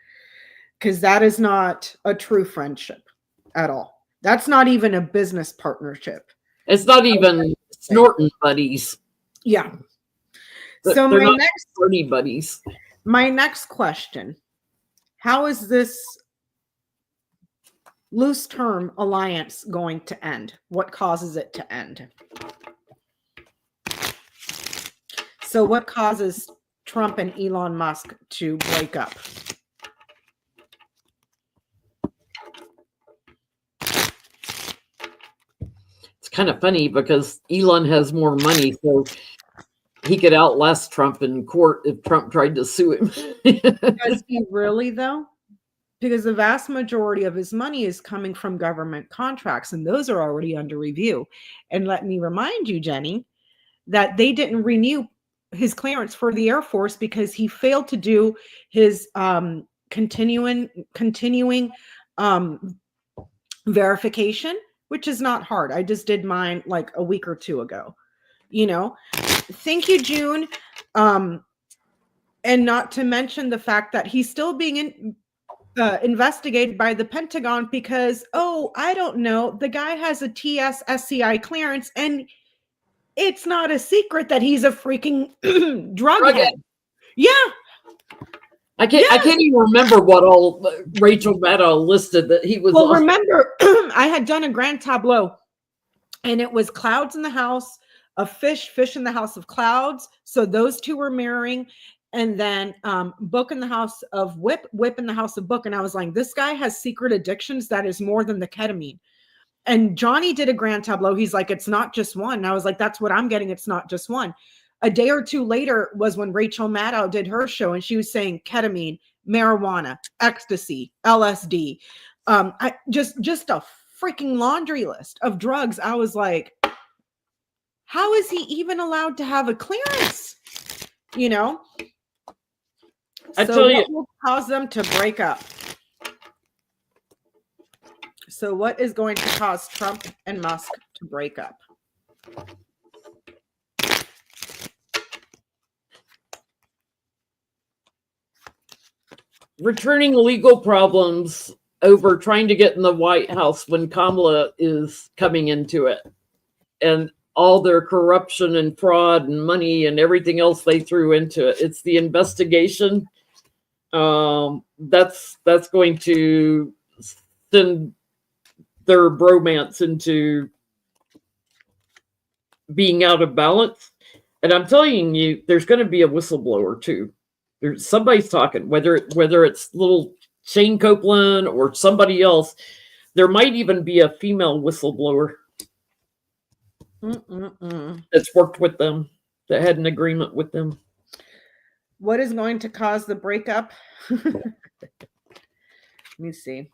Because that is not a true friendship at all. That's not even a business partnership. It's not even snorting buddies. Yeah. But so my next party buddies. My next question: how is this loose term alliance going to end? What causes it to end? So what causes Trump and Elon Musk to break up? It's kind of funny because Elon has more money, so he could outlast Trump in court if Trump tried to sue him. Does he really, though? Because the vast majority of his money is coming from government contracts, and those are already under review. And let me remind you, Jenny, that they didn't renew his clearance for the Air Force because he failed to do his continuing verification, which is not hard. I just did mine like a week or two ago. Thank you, June. And not to mention the fact that he's still being investigated by the Pentagon because, I don't know, the guy has a TS-SCI clearance, and it's not a secret that he's a freaking drug head. Yeah. I can't even remember what all Rachel Maddow listed that he was. Well, remember, I had done a grand tableau, and it was clouds in the house of fish in the house of clouds. So those two were mirroring. And then book in the house of whip in the house of book. And I was like, this guy has secret addictions that is more than the ketamine. And Johnny did a grand tableau. He's like, it's not just one. And I was like, that's what I'm getting. It's not just one. A day or two later was when Rachel Maddow did her show, and she was saying ketamine, marijuana, ecstasy, LSD, just a freaking laundry list of drugs. I was like, how is he even allowed to have a clearance? I tell you, what will cause them to break up? So what is going to cause Trump and Musk to break up? returning legal problems over trying to get in the White House when Kamala is coming into it, and all their corruption and fraud and money and everything else they threw into it. It's the investigation. That's going to send their bromance into being out of balance. And I'm telling you, there's going to be a whistleblower too. There's somebody's talking, whether it's little Shane Copeland or somebody else. There might even be a female whistleblower that's worked with them, that had an agreement with them. What is going to cause the breakup? Let me see.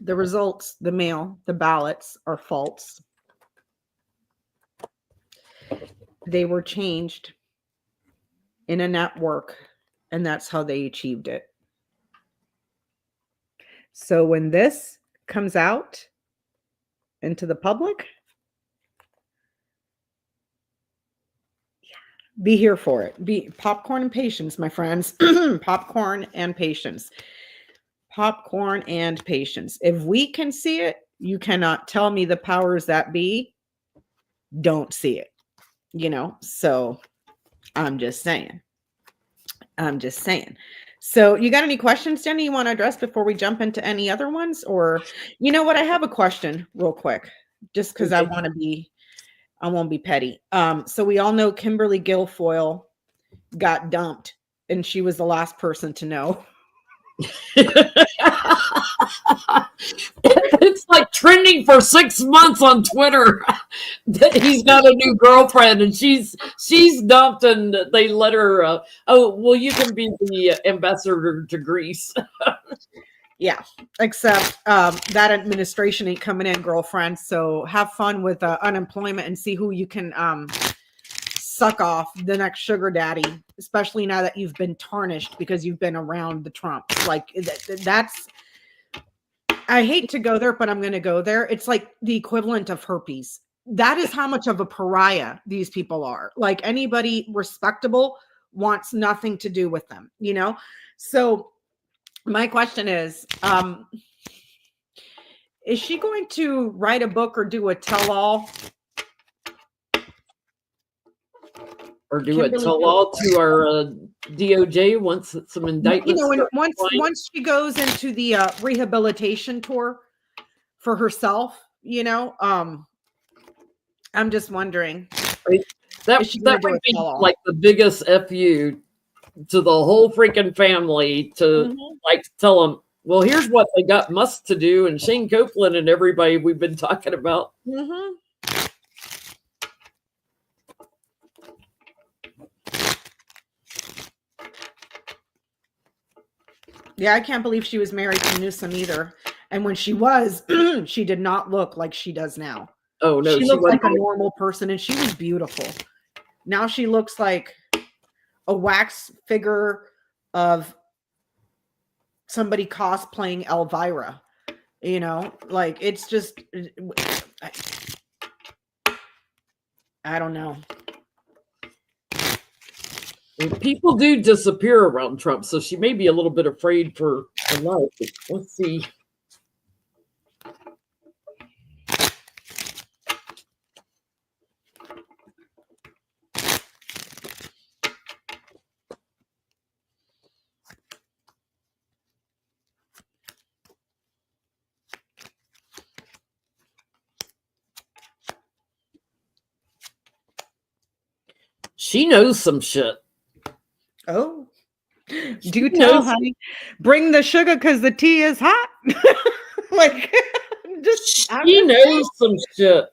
The results, the mail, the ballots are false. They were changed in a network, and that's how they achieved it. So when this comes out into the public, be here for it. Be popcorn and patience, my friends. Popcorn and patience. Popcorn and patience. If we can see it, you cannot tell me the powers that be don't see it. So I'm just saying. So you got any questions, Jenny, you want to address before we jump into any other ones? Or, you know what? I have a question real quick, just because I won't be petty. So we all know Kimberly Guilfoyle got dumped, and she was the last person to know. It's like trending for 6 months on Twitter that he's got a new girlfriend, and she's dumped, and they let her. Oh, well, you can be the ambassador to Greece. Yeah, except that administration ain't coming in, girlfriend. So have fun with unemployment and see who you can suck off, the next sugar daddy, especially now that you've been tarnished because you've been around the Trumps. Like that's, I hate to go there, but I'm going to go there. It's like the equivalent of herpes. That is how much of a pariah these people are. Like anybody respectable wants nothing to do with them, So my question is she going to write a book or do a tell-all? Or do a tell-all to our DOJ once some indictments. Once she goes into the rehabilitation tour for herself, I'm just wondering. That would be like the biggest FU to the whole freaking family to like tell them, well, here's what they got Musk to do, and Shane Copeland and everybody we've been talking about. Yeah, I can't believe she was married to Newsom either. And when she was, she did not look like she does now. Oh, no. She looked like a normal person, and she was beautiful. Now she looks like a wax figure of somebody cosplaying Elvira. Like it's just, I don't know. People do disappear around Trump, so she may be a little bit afraid for her life. Let's see. She knows some shit. Oh, do tell, honey. Bring the sugar because the tea is hot. Like, she knows some shit.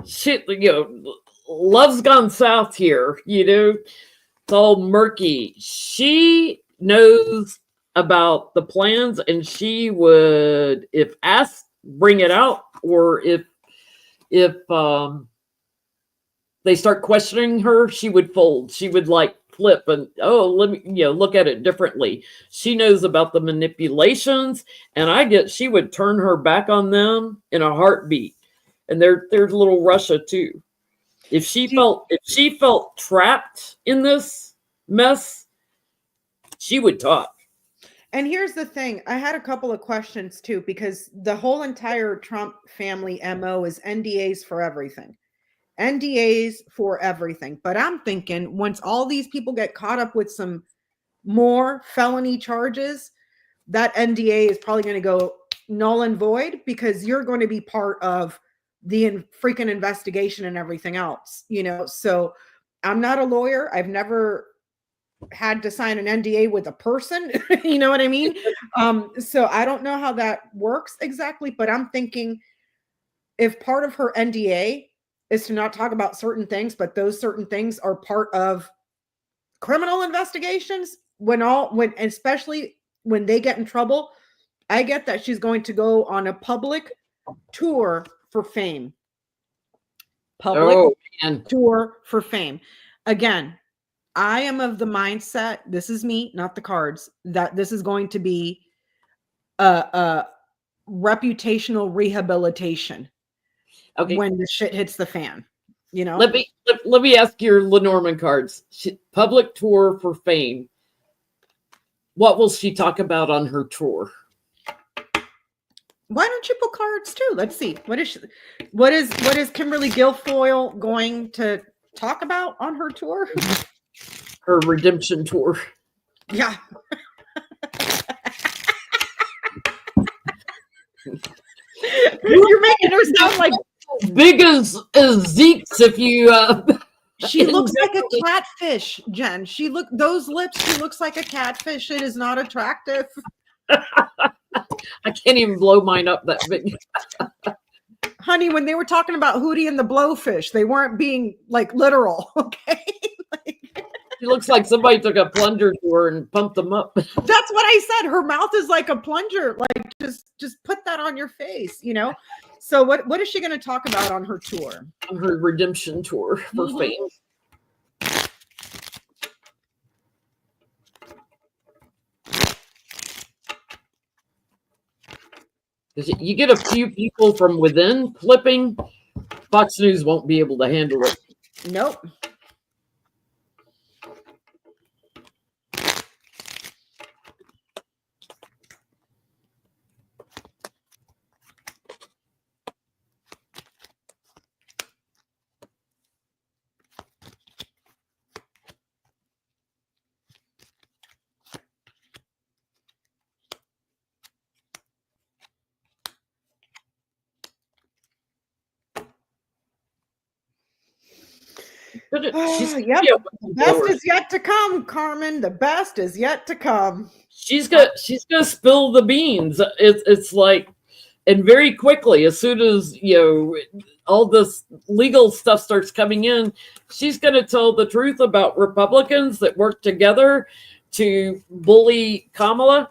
Shit, love's gone south here. It's all murky. She knows about the plans, and she would, if asked, bring it out, or if they start questioning her, she would fold. She would like flip and, let me, look at it differently. She knows about the manipulations, and she would turn her back on them in a heartbeat. And there's little Russia too. If she felt trapped in this, mess, she would talk. And here's the thing. I had a couple of questions too, because the whole entire Trump family MO is NDAs for everything. NDAs for everything. But I'm thinking once all these people get caught up with some more felony charges, that NDA is probably going to go null and void, because you're going to be part of the freaking investigation and everything else, So I'm not a lawyer. I've never had to sign an NDA with a person, you know what I mean? So I don't know how that works exactly, but I'm thinking if part of her NDA is to not talk about certain things, but those certain things are part of criminal investigations, especially when they get in trouble, I get that she's going to go on a public tour for fame. Public tour for fame. Again, I am of the mindset, this is me, not the cards, that this is going to be a reputational rehabilitation when the shit hits the fan. Let me ask your Lenormand cards. Public tour for fame. What will she talk about on her tour? Why don't you put cards too? Let's see. What is Kimberly Guilfoyle going to talk about on her tour? Her redemption tour. Yeah. You're making her sound like big as Zeke's if you she looks like a catfish, Jen. Those lips, she looks like a catfish. It is not attractive. I can't even blow mine up that big. Honey, when they were talking about Hootie and the Blowfish, they weren't being like literal, okay? She looks like somebody took a plunger to her and pumped them up. That's what I said. Her mouth is like a plunger. Like just put that on your face, So what is she going to talk about on her tour? On her redemption tour for fame. You get a few people from within flipping, Fox News won't be able to handle it. Nope. Yep. The best is yet to come, Carmen. The best is yet to come. She's gonna spill the beans. It's like, and very quickly, as soon as all this legal stuff starts coming in, she's gonna tell the truth about Republicans that work together to bully Kamala.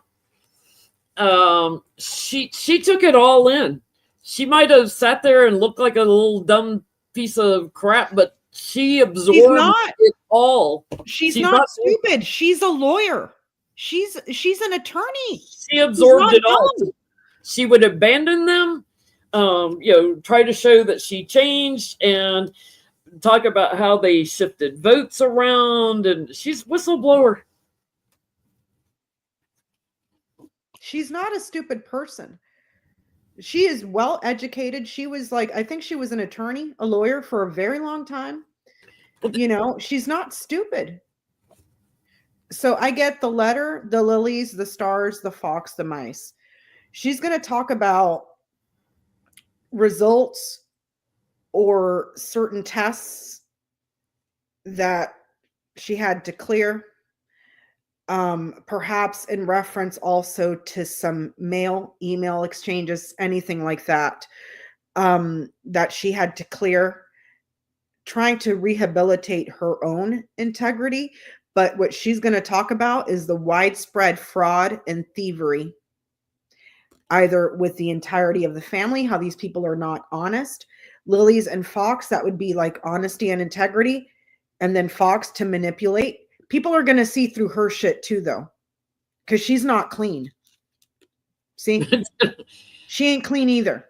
She took it all in. She might have sat there and looked like a little dumb piece of crap, but she absorbed it all. She's not stupid. She's a lawyer. She's an attorney. She absorbed it all. She would abandon them, try to show that she changed and talk about how they shifted votes around, and she's whistleblower. She's not a stupid person. She is well educated. She was I think she was an attorney, a lawyer for a very long time. She's not stupid. So I get the letter, the lilies, the stars, the fox, the mice. She's going to talk about results or certain tests that she had to clear. Perhaps in reference also to some email exchanges, anything like that, that she had to clear, trying to rehabilitate her own integrity. But what she's going to talk about is the widespread fraud and thievery, either with the entirety of the family, how these people are not honest. Lilies and Fox, that would be like honesty and integrity. And then Fox to manipulate. People are going to see through her shit too, though, because she's not clean. See? She ain't clean either.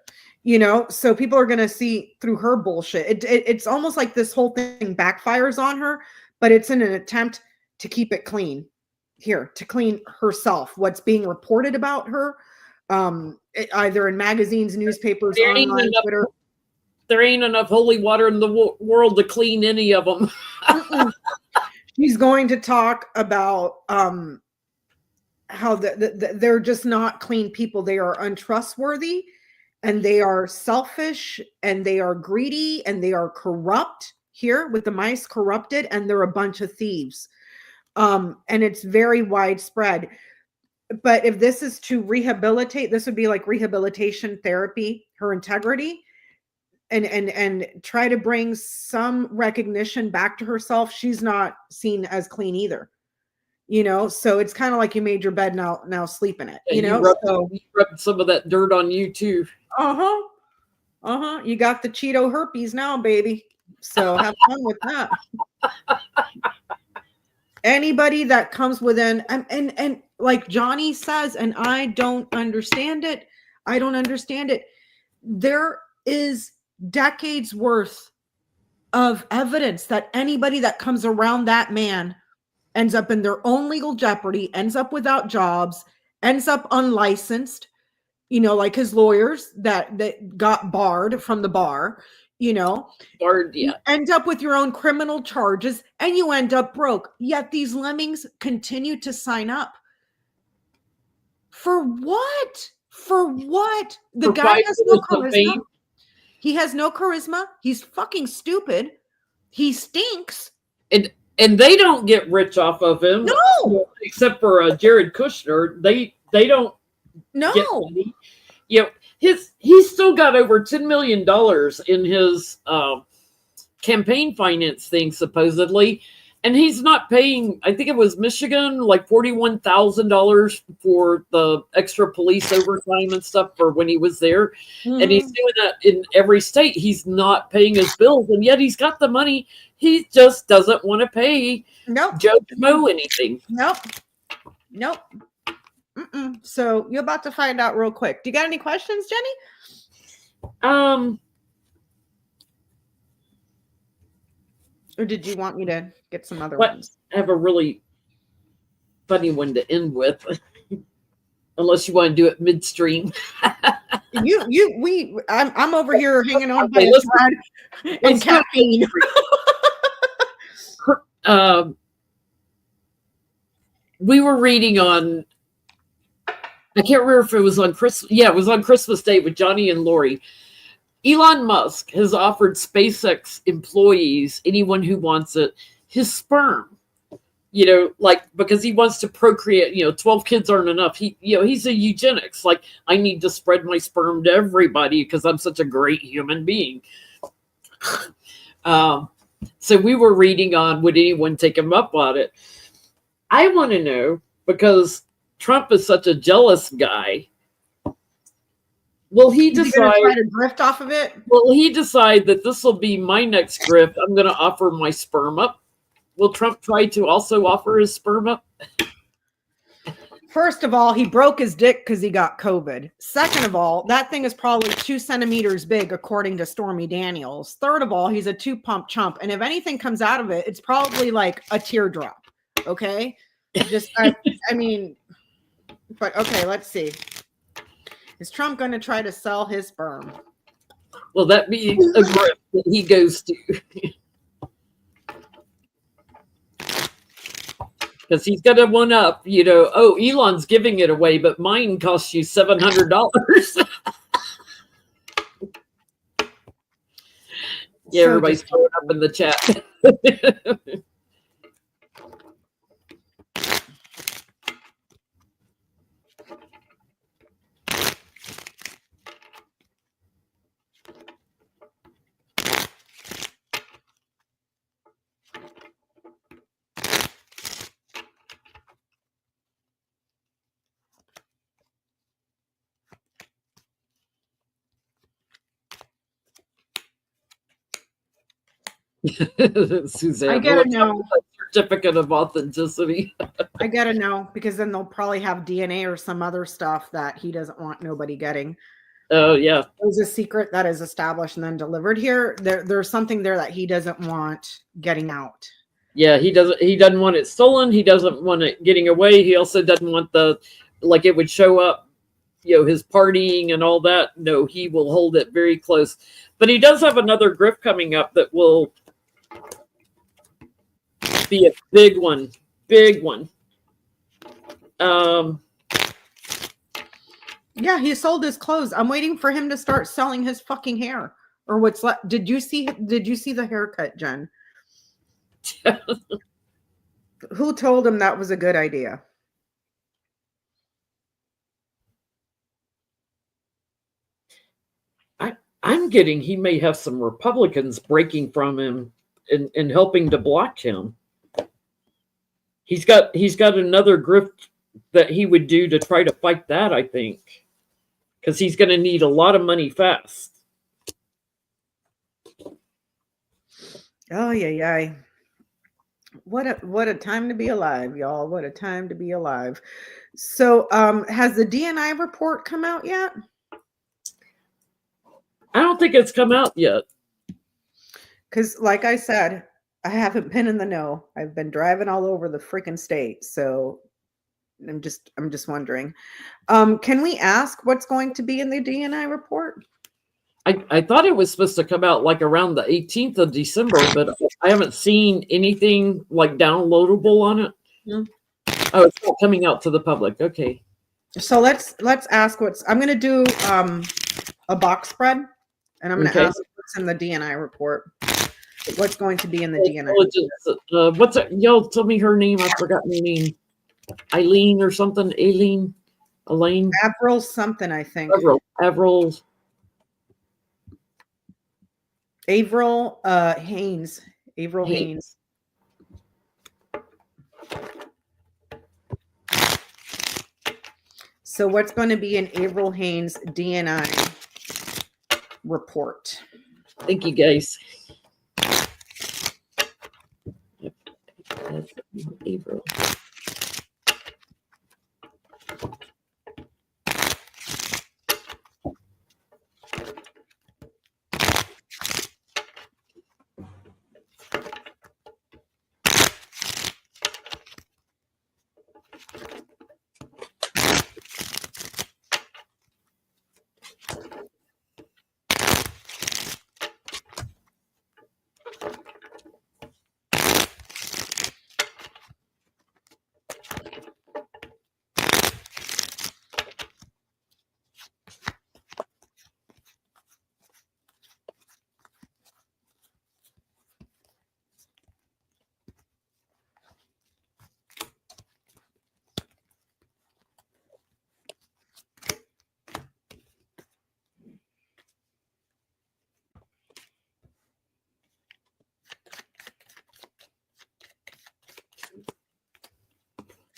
So people are going to see through her bullshit. It's almost like this whole thing backfires on her, but it's in an attempt to keep it clean. Here, to clean herself. What's being reported about her, either in magazines, newspapers, online, Twitter. There ain't enough holy water in the world to clean any of them. She's going to talk about how they're just not clean people. They are untrustworthy, and they are selfish, and they are greedy, and they are corrupt. Here with the mice, corrupted, and they're a bunch of thieves. And it's very widespread. But if this is to rehabilitate, this would be like rehabilitation therapy, her integrity, and try to bring some recognition back to herself. She's not seen as clean either. So it's kind of like you made your bed, now sleep in it. You rubbed some of that dirt on you too. You got the Cheeto herpes now, baby. So have fun with that. Anybody that comes within, and like Johnny says, and I don't understand it. There is decades worth of evidence that anybody that comes around that man ends up in their own legal jeopardy, ends up without jobs, ends up unlicensed, like his lawyers that got barred from the bar, Barred, yeah. You end up with your own criminal charges, and you end up broke. Yet these lemmings continue to sign up. For what? The guy has no charisma. He has no charisma. He's fucking stupid. He stinks. And they don't get rich off of him. No. Except for Jared Kushner. They don't get money. He's still got over $10 million in his campaign finance thing, supposedly. And he's not paying, I think it was Michigan, like $41,000 for the extra police overtime and stuff for when he was there. Mm-hmm. And he's doing that in every state. He's not paying his bills, and yet he's got the money. He just doesn't want to pay Joe Schmo anything. Nope. So you're about to find out real quick. Do you got any questions, Jenny? Or did you want me to get some other ones? I have a really funny one to end with, unless you want to do it midstream. I'm over here hanging on by a thread and caffeine. We were reading on, I can't remember if it was on Christmas. Yeah, it was on Christmas Day with Johnny and Lori. Elon Musk has offered SpaceX employees, anyone who wants it, his sperm. Because he wants to procreate. 12 kids aren't enough. He's a eugenics. Like, I need to spread my sperm to everybody because I'm such a great human being. So we were reading on, would anyone take him up on it? I want to know, because Trump is such a jealous guy. Will he decide try to drift off of it? Will he decide that this will be my next grift? I'm going to offer my sperm up. Will Trump try to also offer his sperm up? First of all, he broke his dick because he got COVID. Second of all, that thing is probably 2 centimeters big, according to Stormy Daniels. Third of all, he's a 2-pump chump. And if anything comes out of it, it's probably like a teardrop. Okay? But okay, let's see. Is Trump going to try to sell his sperm? Will that be a grip that he goes to? Because he's got to one up, Elon's giving it away, but mine costs you $700. Yeah, everybody's throwing up in the chat. Suzanne, I gotta know. Certificate of authenticity. I gotta know, because then they'll probably have DNA or some other stuff that he doesn't want nobody getting. Oh yeah, there's a secret that is established and then delivered here. There's something there that he doesn't want getting out. Yeah, he doesn't want it stolen. He doesn't want it getting away. He also doesn't want the like it would show up, his partying and all that. No, he will hold it very close. But he does have another grift coming up that will be a big one. Big one. Yeah, he sold his clothes. I'm waiting for him to start selling his fucking hair. Or what's left. Did you see the haircut, Jen? Who told him that was a good idea? I'm getting he may have some Republicans breaking from him and helping to block him. He's got another grift that he would do to try to fight that, I think. Because he's going to need a lot of money fast. Oh yeah. What a time to be alive, y'all. What a time to be alive. So has the DNI report come out yet? I don't think it's come out yet. Because like I said, I haven't been in the know. I've been driving all over the freaking state. So I'm just wondering. Can we ask what's going to be in the DNI report? I thought it was supposed to come out like around the 18th of December, but I haven't seen anything like downloadable on it. Mm. Oh, it's not coming out to the public. Okay. So let's ask I'm going to do a box spread, and I'm going to ask what's in the DNI report. What's going to be in the DNI report? What's it? Y'all tell me her name. I forgot her name. Eileen or something. Elaine. Avril something, I think. Avril Haines. Avril Haines. So what's going to be in Avril Haines' DNI report? Thank you, guys. Avril.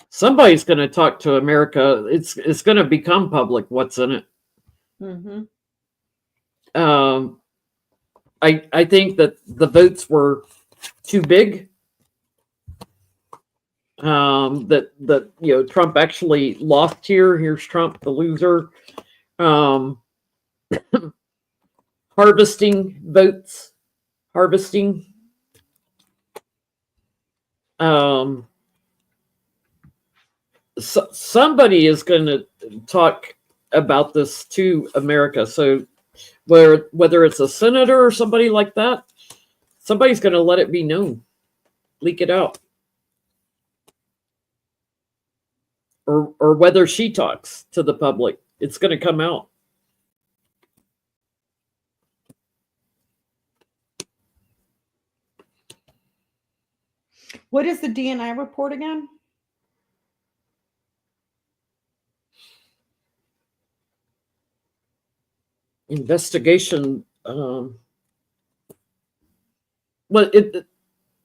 Somebody's going to talk to America. It's going to become public what's in it. Mm-hmm. I think that the votes were too big. That Trump actually lost here. Here's Trump, the loser. Harvesting votes. Somebody is going to talk about this to America. So whether it's a senator or somebody like that, somebody's going to let it be known, leak it out. Or whether she talks to the public, it's going to come out. What is the DNI report again? Investigation.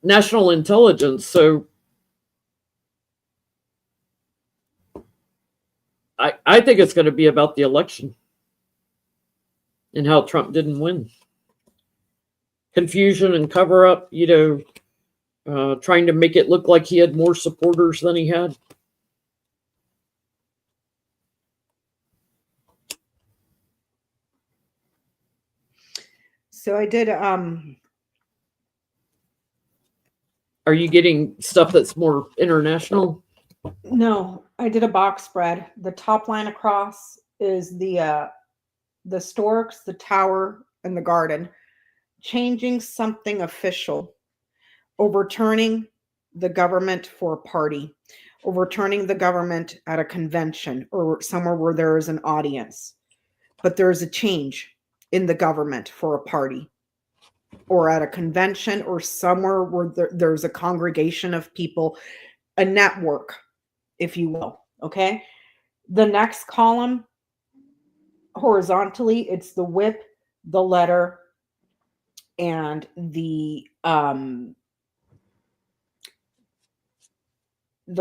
National intelligence. So I think it's going to be about the election and how Trump didn't win. Confusion and cover up, trying to make it look like he had more supporters than he had. So I did Are you getting stuff that's more international? No, I did a box spread. The top line across is the storks, the tower, and the garden. Changing something official, overturning the government for a party, overturning the government at a convention or somewhere where there is an audience. But there is a change in the government for a party or at a convention or somewhere where there's a congregation of people, a network, if you will. Okay. The next column, horizontally, it's the whip, the letter, and the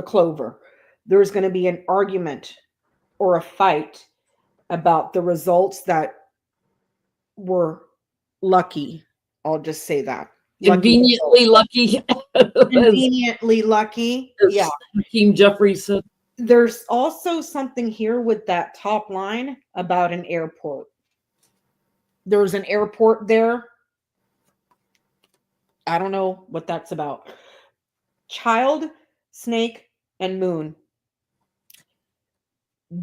clover. There's going to be an argument or a fight about the results that were lucky. I'll just say that. Conveniently lucky. Conveniently lucky. Yeah. Hakeem Jeffries said. There's also something here with that top line about an airport. There's an airport there. I don't know what that's about. Child, snake, and moon.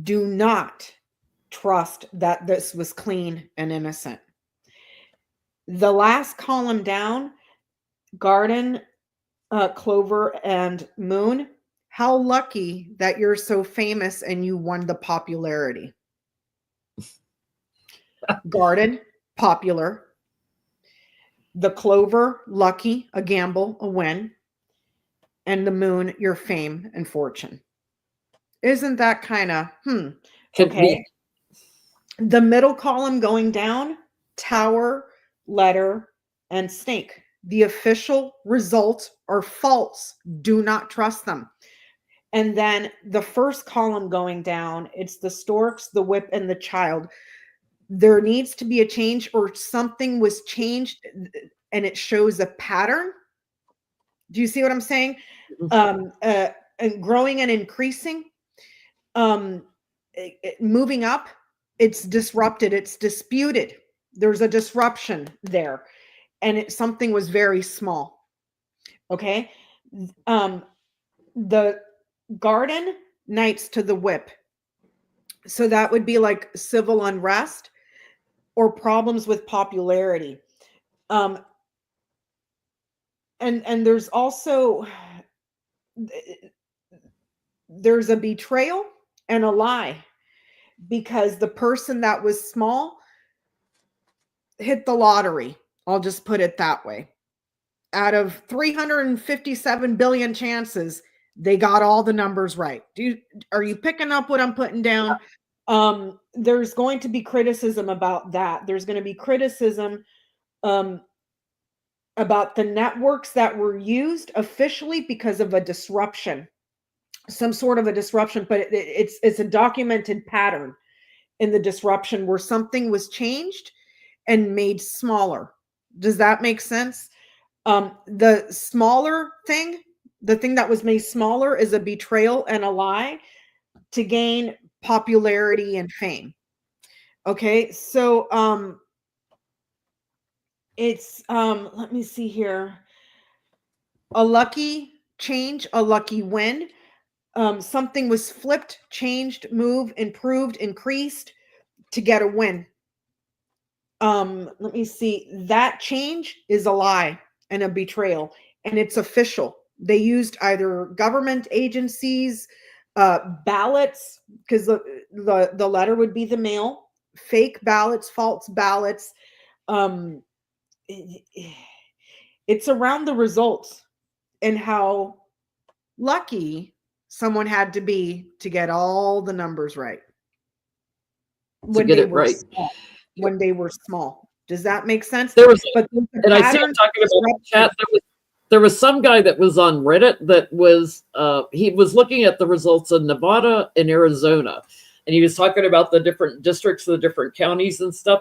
Do not trust that this was clean and innocent. The last column down, garden, clover, and moon. How lucky that you're so famous and you won the popularity. Garden, popular. The clover, lucky, a gamble, a win. And the moon, your fame and fortune. Isn't that kind of, okay. The middle column going down, tower, letter, and snake. The official results are false. Do not trust them. And then the first column going down, it's the storks, the whip, and the child. There needs to be a change or something was changed and it shows a pattern. Do you see what I'm saying? And growing and increasing, moving up, it's disrupted, it's disputed. There's a disruption there. And something was very small. Okay. The garden, knights to the whip. So that would be like civil unrest or problems with popularity. And there's also, there's a betrayal and a lie because the person that was small hit the lottery. I'll just put it that way. Out of 357 billion chances, they got all the numbers right. Are you picking up what I'm putting down? There's going to be criticism about that. There's going to be criticism about the networks that were used officially because of a disruption, some sort of a disruption, but it's a documented pattern in the disruption where something was changed and made smaller. Does that make sense? The smaller thing, the thing that was made smaller is a betrayal and a lie to gain popularity and fame. Okay, so it's let me see here. A lucky change, a lucky win. Something was flipped, changed, moved, improved, increased to get a win. Let me see. That change is a lie and a betrayal, and it's official. They used either government agencies, ballots, because the letter would be the mail, fake ballots, false ballots. It's around the results and how lucky someone had to be to get all the numbers right when they were small. When they were small. Does that make sense? There was, and I see I'm talking about chat. There was some guy that was on Reddit that was he was looking at the results of Nevada and Arizona, and he was talking about the different districts, the different counties and stuff,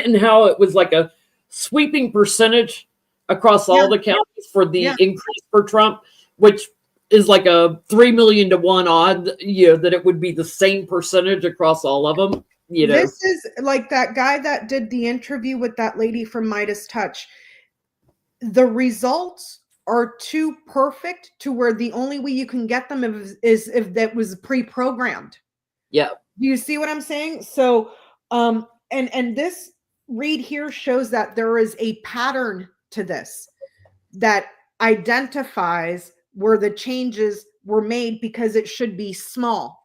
and how it was like a sweeping percentage across all the counties for the increase for Trump, which is like a 3 million to 1 odd, that it would be the same percentage across all of them. This is like that guy that did the interview with that lady from Midas Touch. The results are too perfect to where the only way you can get them is if that was pre-programmed. Yeah. Do you see what I'm saying? So, and this read here shows that there is a pattern to this that identifies where the changes were made because it should be small,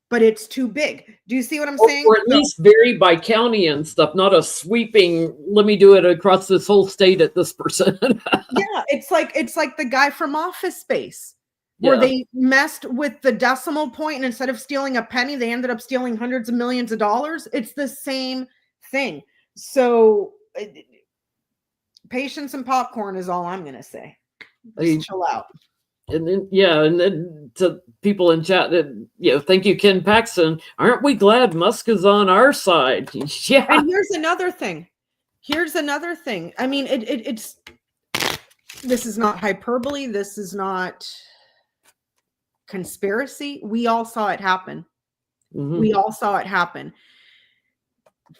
but it's too big. Do you see what I'm saying? Or at least vary by county and stuff, not a sweeping, let me do it across this whole state at this percent. Yeah, it's like the guy from Office Space where they messed with the decimal point, and instead of stealing a penny, they ended up stealing hundreds of millions of dollars. It's the same thing. So patience and popcorn is all I'm going to say. Just chill out. And then, and then to people in chat that, thank you, Ken Paxton. Aren't we glad Musk is on our side? Yeah. And here's another thing. I mean, it's, this is not hyperbole. This is not conspiracy. We all saw it happen. Mm-hmm. We all saw it happen.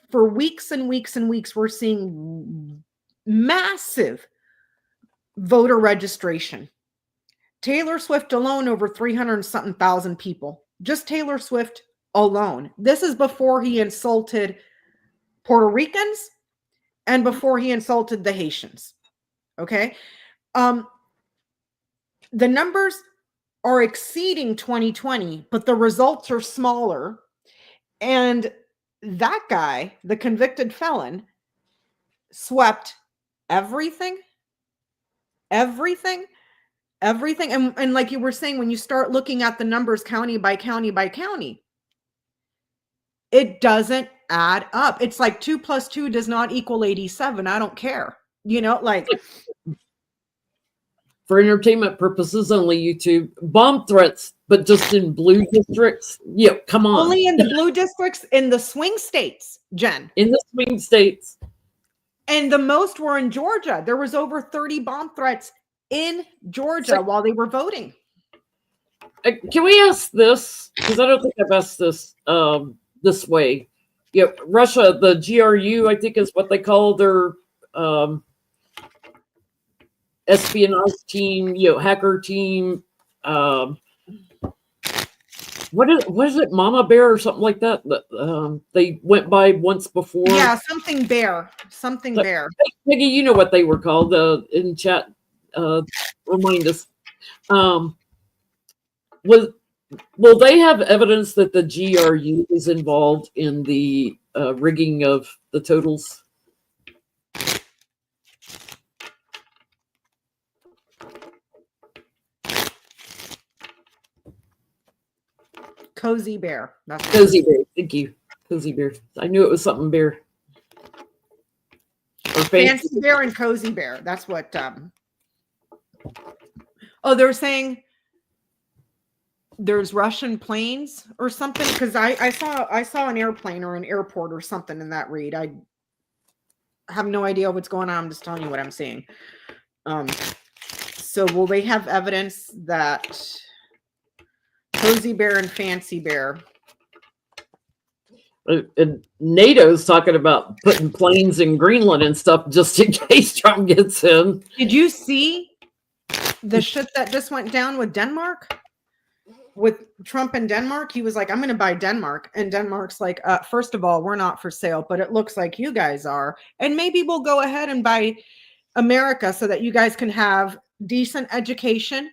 For weeks and weeks and weeks, we're seeing massive voter registration. Taylor Swift alone, over 300-something thousand people. Just Taylor Swift alone. This is before he insulted Puerto Ricans and before he insulted the Haitians. Okay? The numbers are exceeding 2020, but the results are smaller. And that guy, the convicted felon, swept everything. And like you were saying, when you start looking at the numbers county by county by county, it doesn't add up. It's like 2 + 2 does not equal 87. I don't care. Like, for entertainment purposes only, YouTube bomb threats, but just in blue districts. Yeah, come on. Only in the blue districts, in the swing states, Jen. In the swing states. And the most were in Georgia. There was over 30 bomb threats in Georgia while they were voting. Can we ask this? Because I don't think I've asked this this way. Russia, the GRU, I think is what they call their espionage team, hacker team. What is it, Mama Bear or something like that? They went by once before. Yeah, something bear. Bear. Peggy, you know what they were called in chat. Remind us. Will they have evidence that the GRU is involved in the rigging of the totals? Cozy Bear. That's Cozy Bear. Thank you. Cozy Bear. I knew it was something bear. Or Fancy Bear and Cozy Bear. That's what. Oh, they're saying there's Russian planes or something, because I saw an airplane or an airport or something in that read. I have no idea what's going on. I'm just telling you what I'm seeing. So will they have evidence that Cozy Bear and Fancy Bear? And NATO's talking about putting planes in Greenland and stuff just in case Trump gets in. Did you see the shit that just went down with Denmark? With Trump and Denmark, he was like, I'm going to buy Denmark. And Denmark's like, first of all, we're not for sale, but it looks like you guys are. And maybe we'll go ahead and buy America so that you guys can have decent education,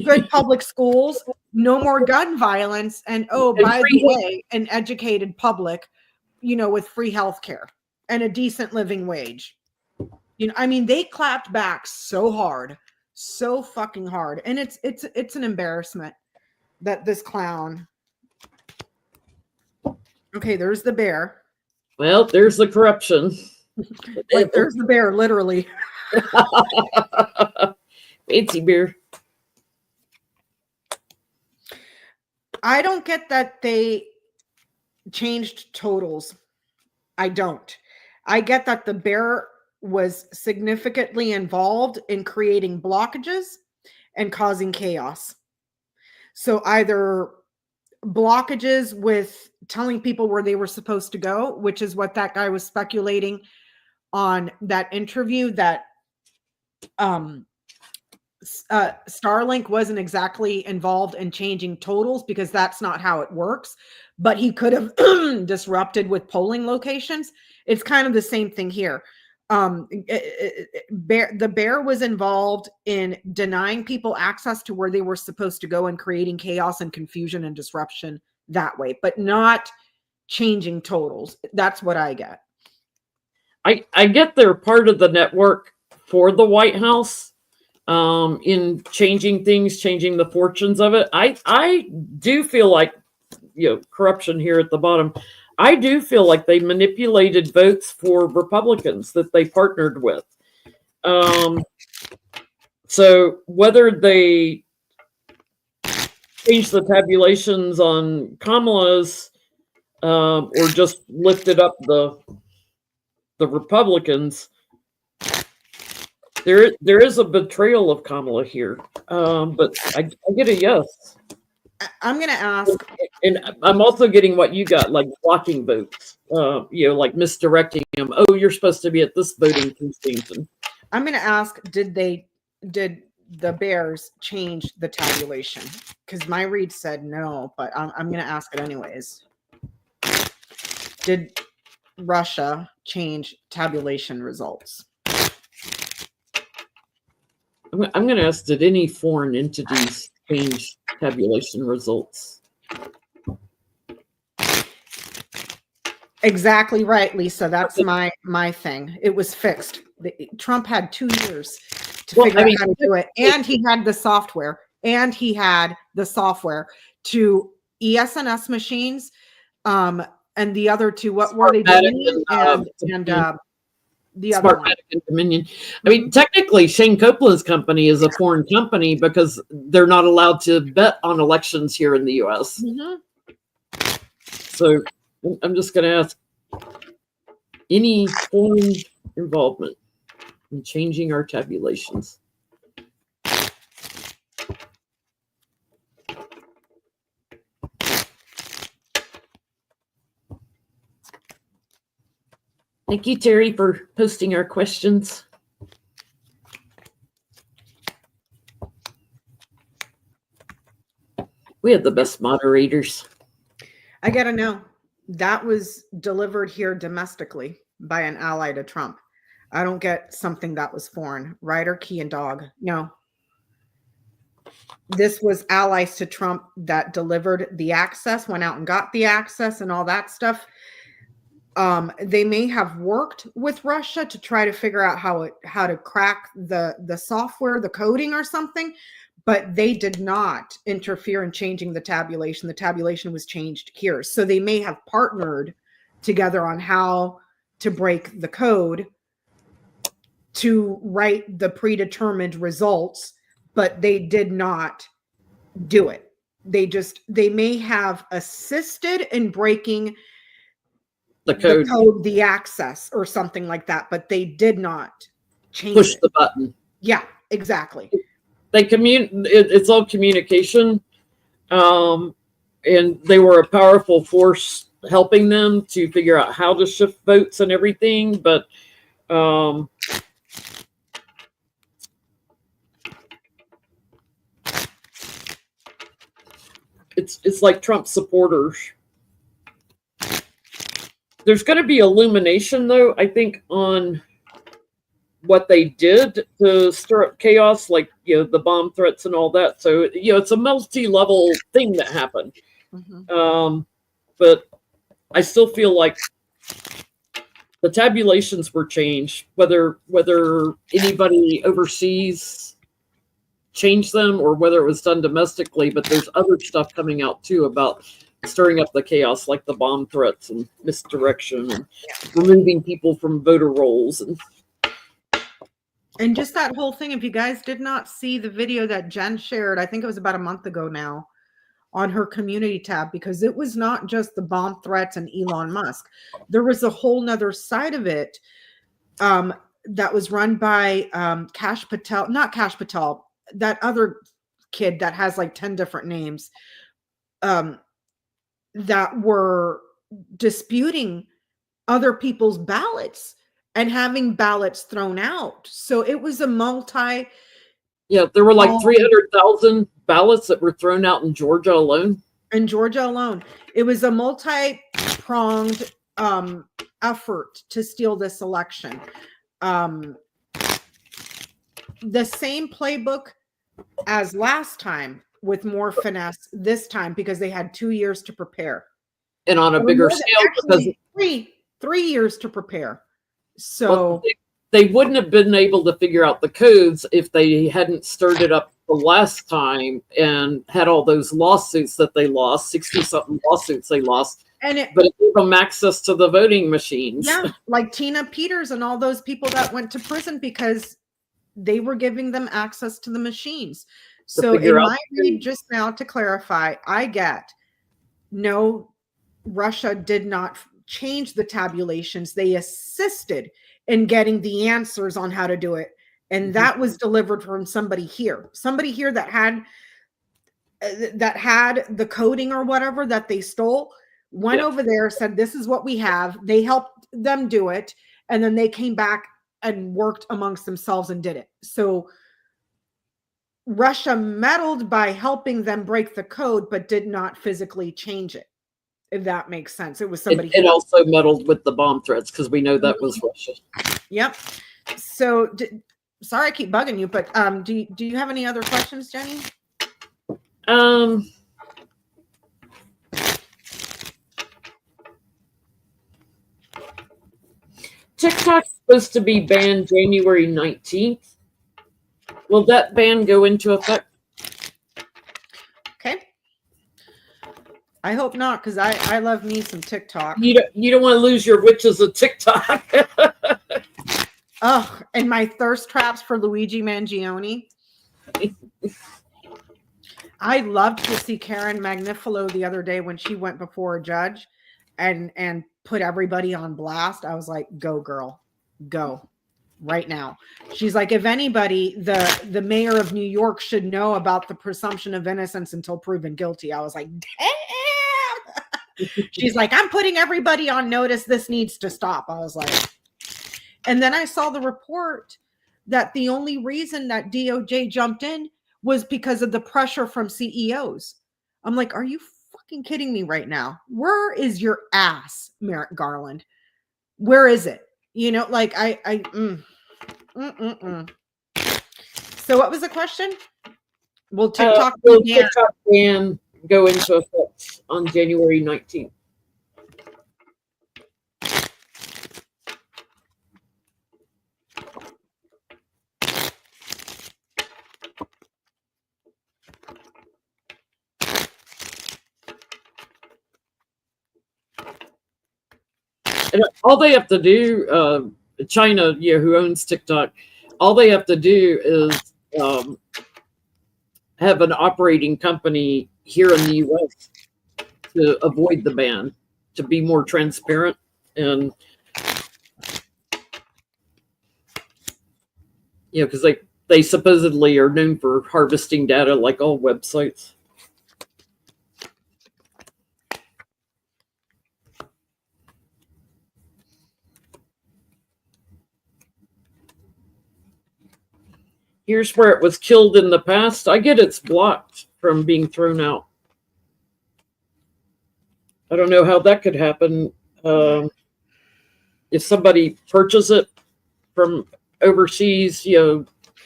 good public schools, no more gun violence, and by the way, an educated public, with free health care and a decent living wage. I mean, they clapped back so hard, so fucking hard. And it's an embarrassment that this clown. Okay, there's the bear. Well, there's the corruption. Like, there's the bear, literally. Fancy Bear. I don't get that they changed totals. I don't. I get that the bear was significantly involved in creating blockages and causing chaos. So either blockages with telling people where they were supposed to go, which is what that guy was speculating on that interview that Starlink wasn't exactly involved in changing totals because that's not how it works, but he could have disrupted with polling locations. It's kind of the same thing here. The bear was involved in denying people access to where they were supposed to go and creating chaos and confusion and disruption that way, but not changing totals. That's what I get. I get they're part of the network for the White House in changing things, changing the fortunes of it. I do feel like, corruption here at the bottom. I do feel like they manipulated votes for Republicans that they partnered with. So whether they changed the tabulations on Kamala's or just lifted up the Republicans, there is a betrayal of Kamala here. But I get a yes. I'm going to ask, and I'm also getting what you got, like blocking votes, like misdirecting them. Oh, you're supposed to be at this voting precinct. I'm going to ask, did the Bears change the tabulation? Because my read said no, but I'm going to ask it anyways. Did Russia change tabulation results? I'm going to ask, did any foreign entities change tabulation results? Exactly right, Lisa. That's my thing. It was fixed. Trump had 2 years to figure out how to do it. And he had the software. To ESNS machines. And the other two, what were they doing? And the other one. And Dominion. I mean, technically, Shane Copeland's company is a foreign company because they're not allowed to bet on elections here in the U.S. Mm-hmm. So I'm just going to ask, any foreign involvement in changing our tabulations? Thank you, Terry, for posting our questions. We have the best moderators. I got to know. That was delivered here domestically by an ally to Trump. I don't get something that was foreign. Ryder, Key, and Dog. No. This was allies to Trump that delivered the access, went out and got the access and all that stuff. They may have worked with Russia to try to figure out how to crack the software, the coding or something, but they did not interfere in changing the tabulation. The tabulation was changed here. So they may have partnered together on how to break the code to write the predetermined results, but they did not do it. They may have assisted in breaking the code, the access or something like that, but they did not push the button. Yeah, exactly. It's all communication. And they were a powerful force helping them to figure out how to shift votes and everything. But it's like Trump supporters. There's going to be illumination, though, I think, on what they did to stir up chaos, like, the bomb threats and all that. So, it's a multi-level thing that happened. Mm-hmm. But I still feel like the tabulations were changed, whether anybody overseas changed them or whether it was done domestically. But there's other stuff coming out, too, about stirring up the chaos, like the bomb threats and misdirection and removing people from voter rolls. And just that whole thing, if you guys did not see the video that Jen shared, I think it was about a month ago now, on her community tab, because it was not just the bomb threats and Elon Musk. There was a whole nother side of it that was run by not Cash Patel, that other kid that has like 10 different names, that were disputing other people's ballots and having ballots thrown out. So it was a Yeah, there were like all 300,000 ballots that were thrown out in Georgia alone. in Georgia alone. It was a multi-pronged effort to steal this election. The same playbook as last time, with more finesse this time, because they had 2 years to prepare. And on a Or bigger more than- scale, because actually, three years to prepare. well, So they wouldn't have been able to figure out the codes if they hadn't stirred it up the last time and had all those lawsuits that they lost, 60 something lawsuits they lost. and it, But it gave them access to the voting machines. yeah, like Tina Peters and all those people that went to prison because they were giving them access to the machines. So in my read just now, to clarify, I get no, Russia did not change the tabulations. They assisted in getting the answers on how to do it. And that was delivered from somebody here that had the coding or whatever that they stole, went over there, said, this is what we have. They helped them do it. And then they came back and worked amongst themselves and did it. So Russia meddled by helping them break the code, but did not physically change it, if that makes sense. It was somebody. It also meddled with the bomb threats because we know that was Russia. Yep. So, sorry I keep bugging you, but do you have any other questions, Jenny? TikTok's supposed to be banned January 19th. Will that ban go into effect? Okay. I hope not, because I love me some TikTok. You don't want to lose your witches of TikTok. Oh, and my thirst traps for Luigi Mangione. I loved to see Karen Magnifilo the other day when she went before a judge and put everybody on blast. I was like, go girl, go right now. She's like, if anybody, the mayor of New York should know about the presumption of innocence until proven guilty. I was like, damn. She's like, I'm putting everybody on notice. This needs to stop. I was like, and then I saw the report that the only reason that DOJ jumped in was because of the pressure from CEOs. I'm like, are you fucking kidding me right now? Where is your ass, Merrick Garland? Where is it? You know, like So what was the question? Will TikTok ban go into effect on January 19th? And all they have to do, China, who owns TikTok, all they have to do is have an operating company here in the U.S. to avoid the ban, to be more transparent. And, because they supposedly are known for harvesting data like all websites. Here's where it was killed in the past. I get it's blocked from being thrown out. I don't know how that could happen. If somebody purchases it from overseas,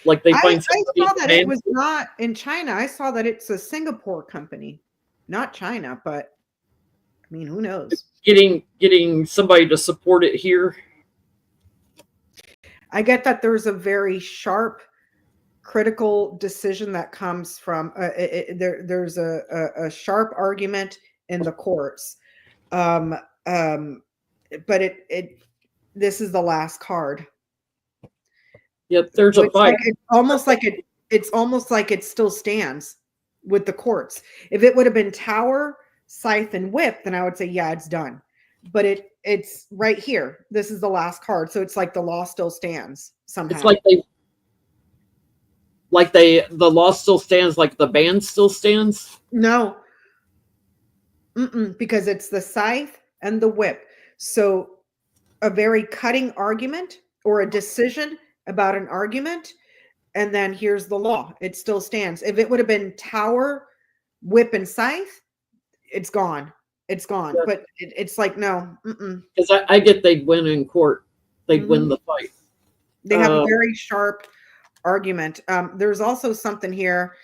like they find somebody. I saw that it was not in China. I saw that it's a Singapore company, not China, but I mean, who knows? Getting somebody to support it here. I get that there's a very sharp critical decision that comes from there's a sharp argument in the courts, but this is the last card. Yep, there's a fight. It's almost like it still stands with the courts. If it would have been Tower, Scythe, and Whip, then I would say, yeah, it's done. But it's right here. This is the last card, so it's like the law still stands somehow. It's like the law still stands, like the ban still stands. No, because it's the Scythe and the Whip. So a very cutting argument or a decision about an argument And then here's the law. It still stands. If it would have been Tower, Whip, and Scythe, it's gone. It's gone. But it's like, no. Because I get they'd win in court. They'd win the fight. They have a very sharp argument. There's also something here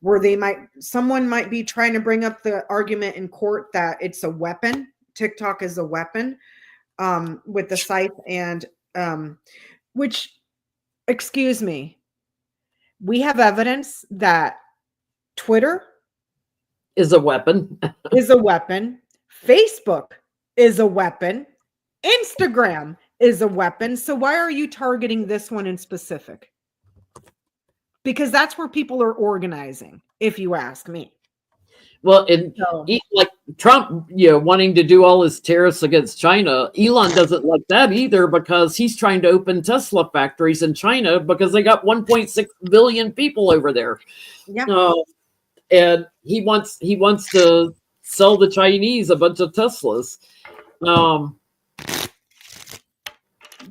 where someone might be trying to bring up the argument in court that it's a weapon. TikTok is a weapon with the Scythe and which, excuse me, we have evidence that Twitter is a weapon. Is a weapon. Facebook is a weapon. Instagram is a weapon. So why are you targeting this one in specific? Because that's where people are organizing, if you ask me. Well, and like Trump, wanting to do all his tariffs against China, Elon doesn't like that either because he's trying to open Tesla factories in China because they got 1.6 billion people over there. Yeah. And he wants to sell the Chinese a bunch of Teslas.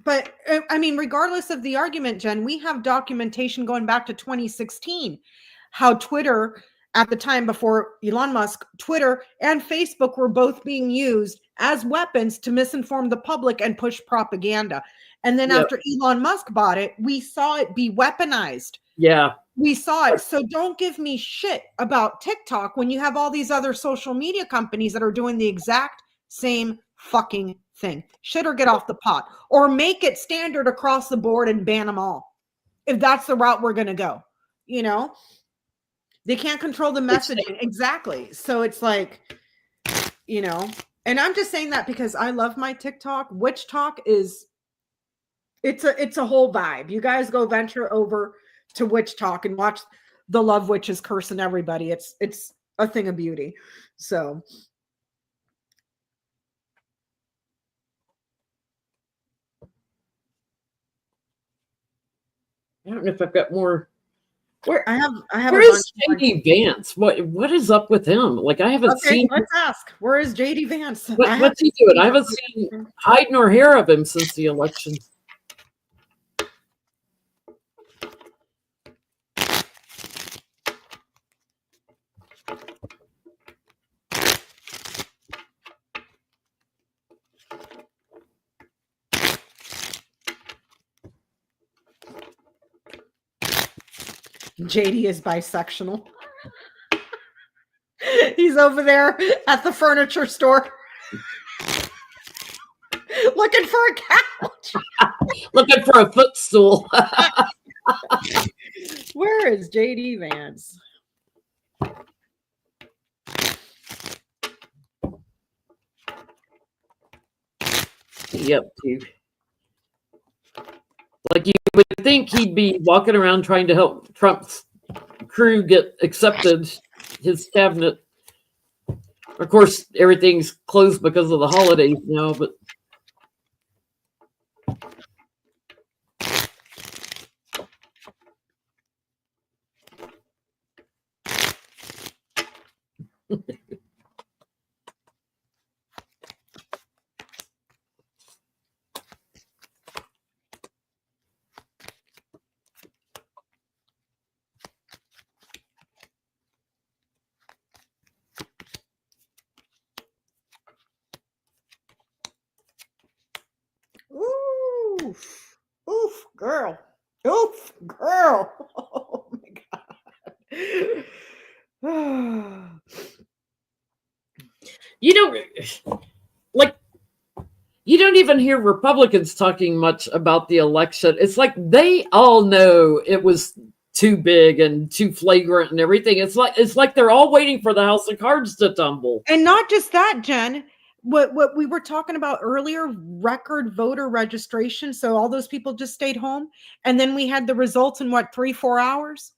But I mean, regardless of the argument, Jen, we have documentation going back to 2016, how Twitter, at the time before Elon Musk, Twitter and Facebook were both being used as weapons to misinform the public and push propaganda. And then after Elon Musk bought it, we saw it be weaponized. Yeah. We saw it. So don't give me shit about TikTok when you have all these other social media companies that are doing the exact same fucking thing. Shit or get off the pot, or make it standard across the board and ban them all. If that's the route we're going to go, they can't control the messaging. Exactly. So it's like, and I'm just saying that because I love my TikTok. Witch Talk it's a whole vibe. You guys go venture over to Witch Talk and watch the Love Witches cursing everybody. It's a thing of beauty. So I don't know if I've got more. I have. Where is JD Vance? What is up with him? Like I haven't seen. Let's ask. Where is JD Vance? What's he doing? I haven't seen hide nor hair of him since the election. JD is bisexual. He's over there at the furniture store looking for a couch. Looking for a footstool. Where is JD Vance? Yep, dude. Like you would think he'd be walking around trying to help Trump's crew get accepted, his cabinet. Of course, everything's closed because of the holidays now, but Oof, girl. Oof, girl. Oh my God. you don't even hear Republicans talking much about the election. It's like they all know it was too big and too flagrant and everything. It's like they're all waiting for the house of cards to tumble. And not just that, Jen. What we were talking about earlier, record voter registration. So all those people just stayed home. And then we had the results in 3-4 hours?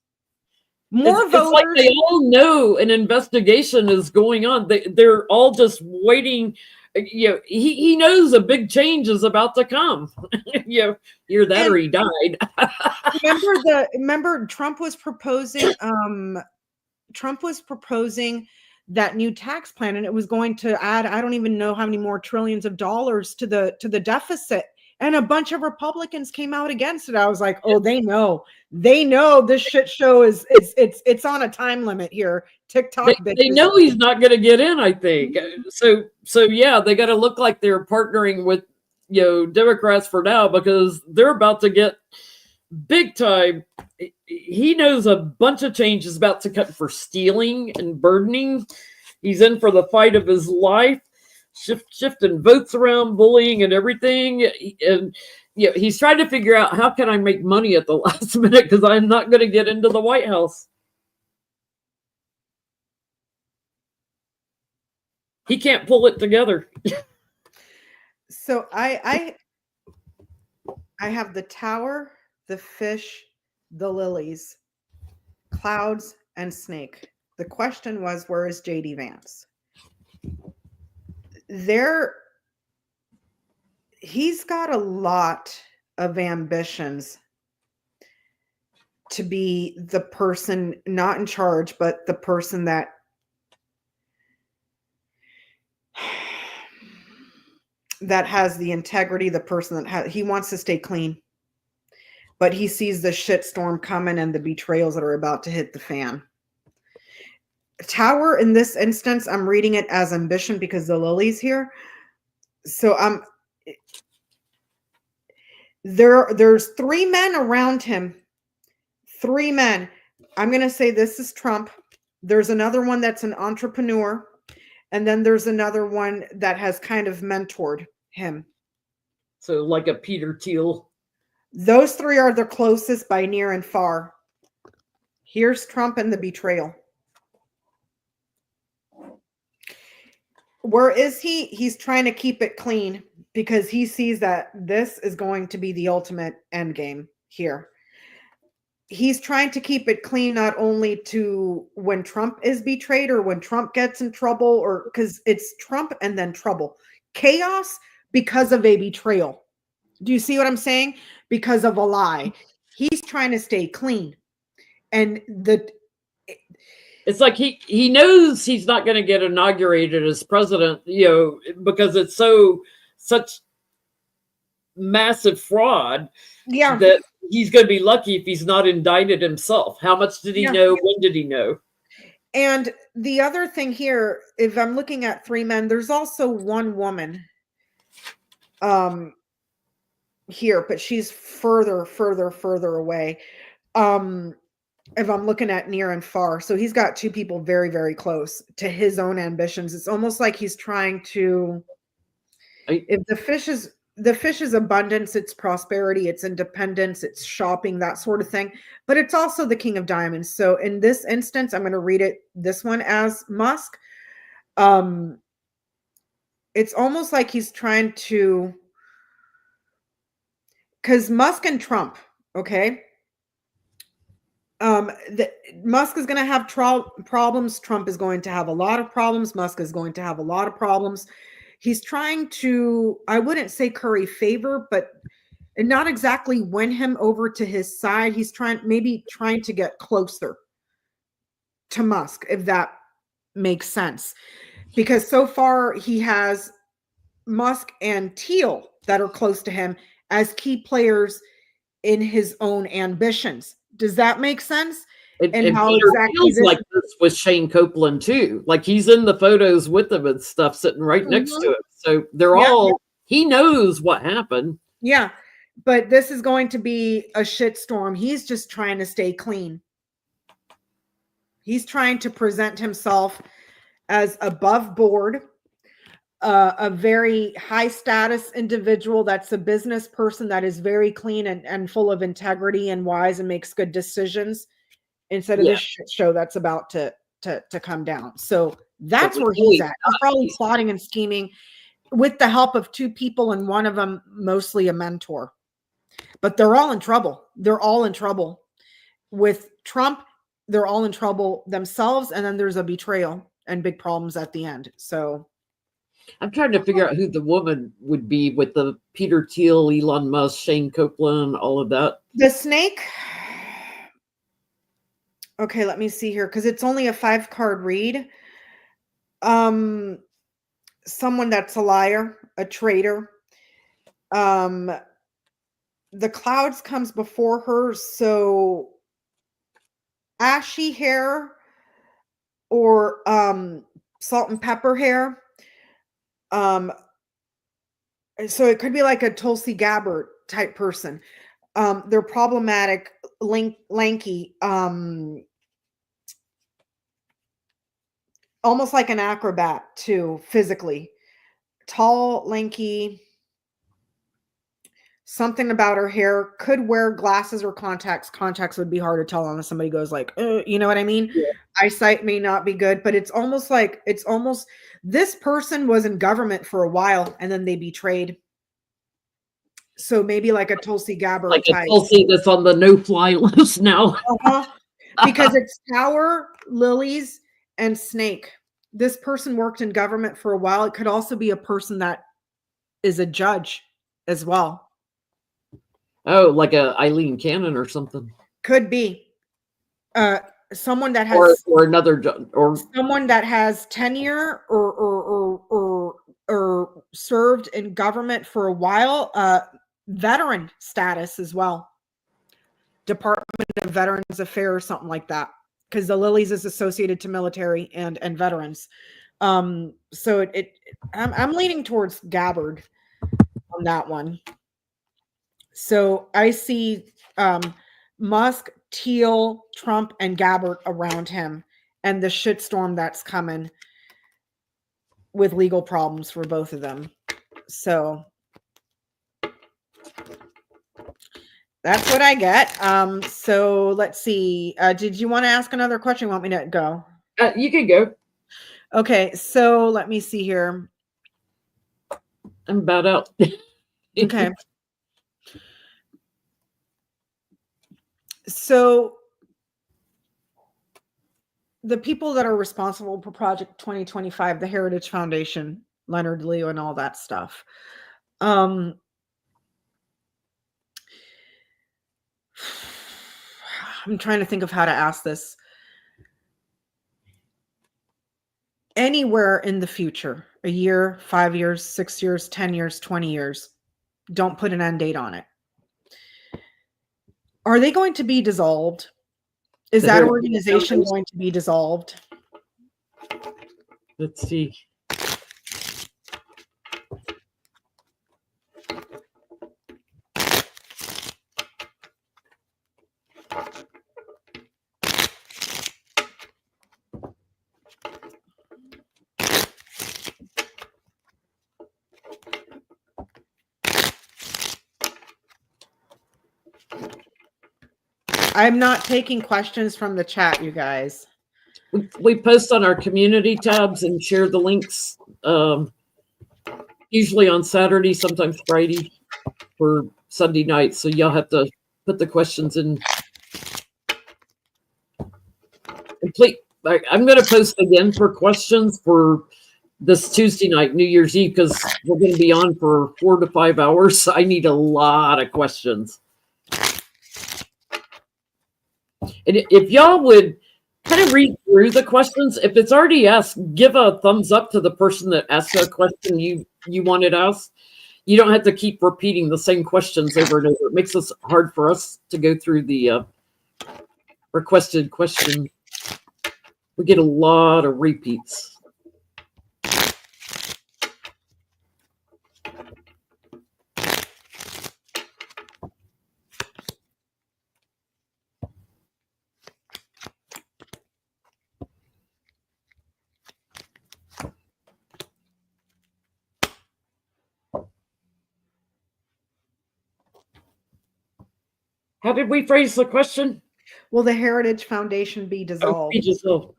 More voters. It's like they all know an investigation is going on. They're all just waiting. He knows a big change is about to come. Either that or he died. remember Trump was proposing that new tax plan, and it was going to add, I don't even know how many more trillions of dollars to the deficit And a bunch of Republicans came out against it. I was like, oh, they know this shit show is it's on a time limit here. TikTok They bitches. know he's not going to get in, I think. So yeah, they got to look like they're partnering with, Democrats for now, because they're about to get big time. He knows a bunch of change is about to come for stealing and burdening. He's in for the fight of his life, shifting votes around, bullying and everything. And he's trying to figure out, how can I make money at the last minute, because I'm not going to get into the White House. He can't pull it together. So I have the tower, the fish, the lilies, clouds, and snake. The question was, where is JD Vance? He's got a lot of ambitions to be the person not in charge, but the person that has the integrity, the person that he wants to stay clean. But he sees the shitstorm coming and the betrayals that are about to hit the fan. Tower, in this instance, I'm reading it as ambition because the lily's here. So there's 3 men around him. 3 men. I'm going to say this is Trump. There's another one that's an entrepreneur. And then there's another one that has kind of mentored him. So like a Peter Thiel. Those 3 are the closest by near and far. Here's Trump and the betrayal. Where is he? He's trying to keep it clean because he sees that this is going to be the ultimate end game here. He's trying to keep it clean, not only to when Trump is betrayed or when Trump gets in trouble, or because it's Trump and then trouble. Chaos because of a betrayal. Do you see what I'm saying? Because of a lie. He's trying to stay clean. And it's like he knows he's not going to get inaugurated as president, because it's such massive fraud. Yeah. That he's going to be lucky if he's not indicted himself. How much did he know? When did he know? And the other thing here, if I'm looking at 3 men, there's also 1 woman here, but she's further away. If I'm looking at near and far. So he's got 2 people very, very close to his own ambitions. It's almost like he's trying to, if the fish is abundance, it's prosperity, it's independence, it's shopping, that sort of thing. But it's also the King of Diamonds. So in this instance, I'm going to read this one as Musk. It's almost like he's trying to, because Musk and Trump, okay? Musk is going to have problems. Trump is going to have a lot of problems. Musk is going to have a lot of problems. He's trying to, I wouldn't say curry favor, but not exactly win him over to his side. He's trying to get closer to Musk, if that makes sense. Because so far he has Musk and Thiel that are close to him as key players in his own ambitions. Does that make sense? And how Peter exactly feels like this with Shane Copeland too. Like he's in the photos with him and stuff, sitting right next to him. So they're all. He knows what happened. Yeah, but this is going to be a shitstorm. He's just trying to stay clean. He's trying to present himself as above board, a very high status individual that's a business person that is very clean and full of integrity and wise and makes good decisions, instead of this shit show that's about to come down. So that's where he's at. He's probably plotting and scheming with the help of 2 people, and one of them mostly a mentor. But they're all in trouble. They're all in trouble. With Trump, they're all in trouble themselves, and then there's a betrayal and big problems at the end. So I'm trying to figure out who the woman would be with the Peter Thiel, Elon Musk, Shane Copeland, all of that. The snake. Okay, let me see here, because it's only a 5-card read. Someone that's a liar, a traitor, the clouds comes before her, so ashy hair or salt and pepper hair. So it could be like a Tulsi Gabbard type person. They're problematic, lanky, almost like an acrobat too, physically. Tall, lanky, something about her hair. Could wear glasses or contacts. Contacts would be hard to tell unless somebody goes like, you know what I mean? Yeah. Eyesight may not be good, but it's almost this person was in government for a while and then they betrayed. So maybe like a Tulsi Gabbard Like a type. Tulsi that's on the no-fly list now. Because it's Tower, Lilies, and Snake. This person worked in government for a while. It could also be a person that is a judge as well. Oh, like a Eileen Cannon or something. Could be someone that has or another judge, or someone that has tenure or served in government for a while. Veteran status as well. Department of Veterans Affairs, something like that, because the Lilies is associated to military and veterans. So I'm leaning towards Gabbard on that one. So I see Musk, Teal, Trump, and Gabbard around him, and the shitstorm that's coming with legal problems for both of them. So that's what I get. So let's see. Did you want to ask another question? You want me to go? You can go. Okay, so let me see here. I'm about out. Okay. So the people that are responsible for Project 2025, the Heritage Foundation, Leonard Leo, and all that stuff. I'm trying to think of how to ask this. Anywhere in the future, a year, 5 years, 6 years, 10 years, 20 years, don't put an end date on it. Are they going to be dissolved? Is that organization going to be dissolved? Let's see. I'm not taking questions from the chat, you guys. We post on our community tabs and share the links, usually on Saturday, sometimes Friday, for Sunday night. So y'all have to put the questions in. I'm going to post again for questions for this Tuesday night, New Year's Eve, because we're going to be on for 4 to 5 hours. So I need a lot of questions. And if y'all would kind of read through the questions, if it's already asked, give a thumbs up to the person that asked a question you wanted asked. You don't have to keep repeating the same questions over and over. It makes it hard for us to go through the requested question. We get a lot of repeats. How did we phrase the question? Will the Heritage Foundation be dissolved? Be dissolved.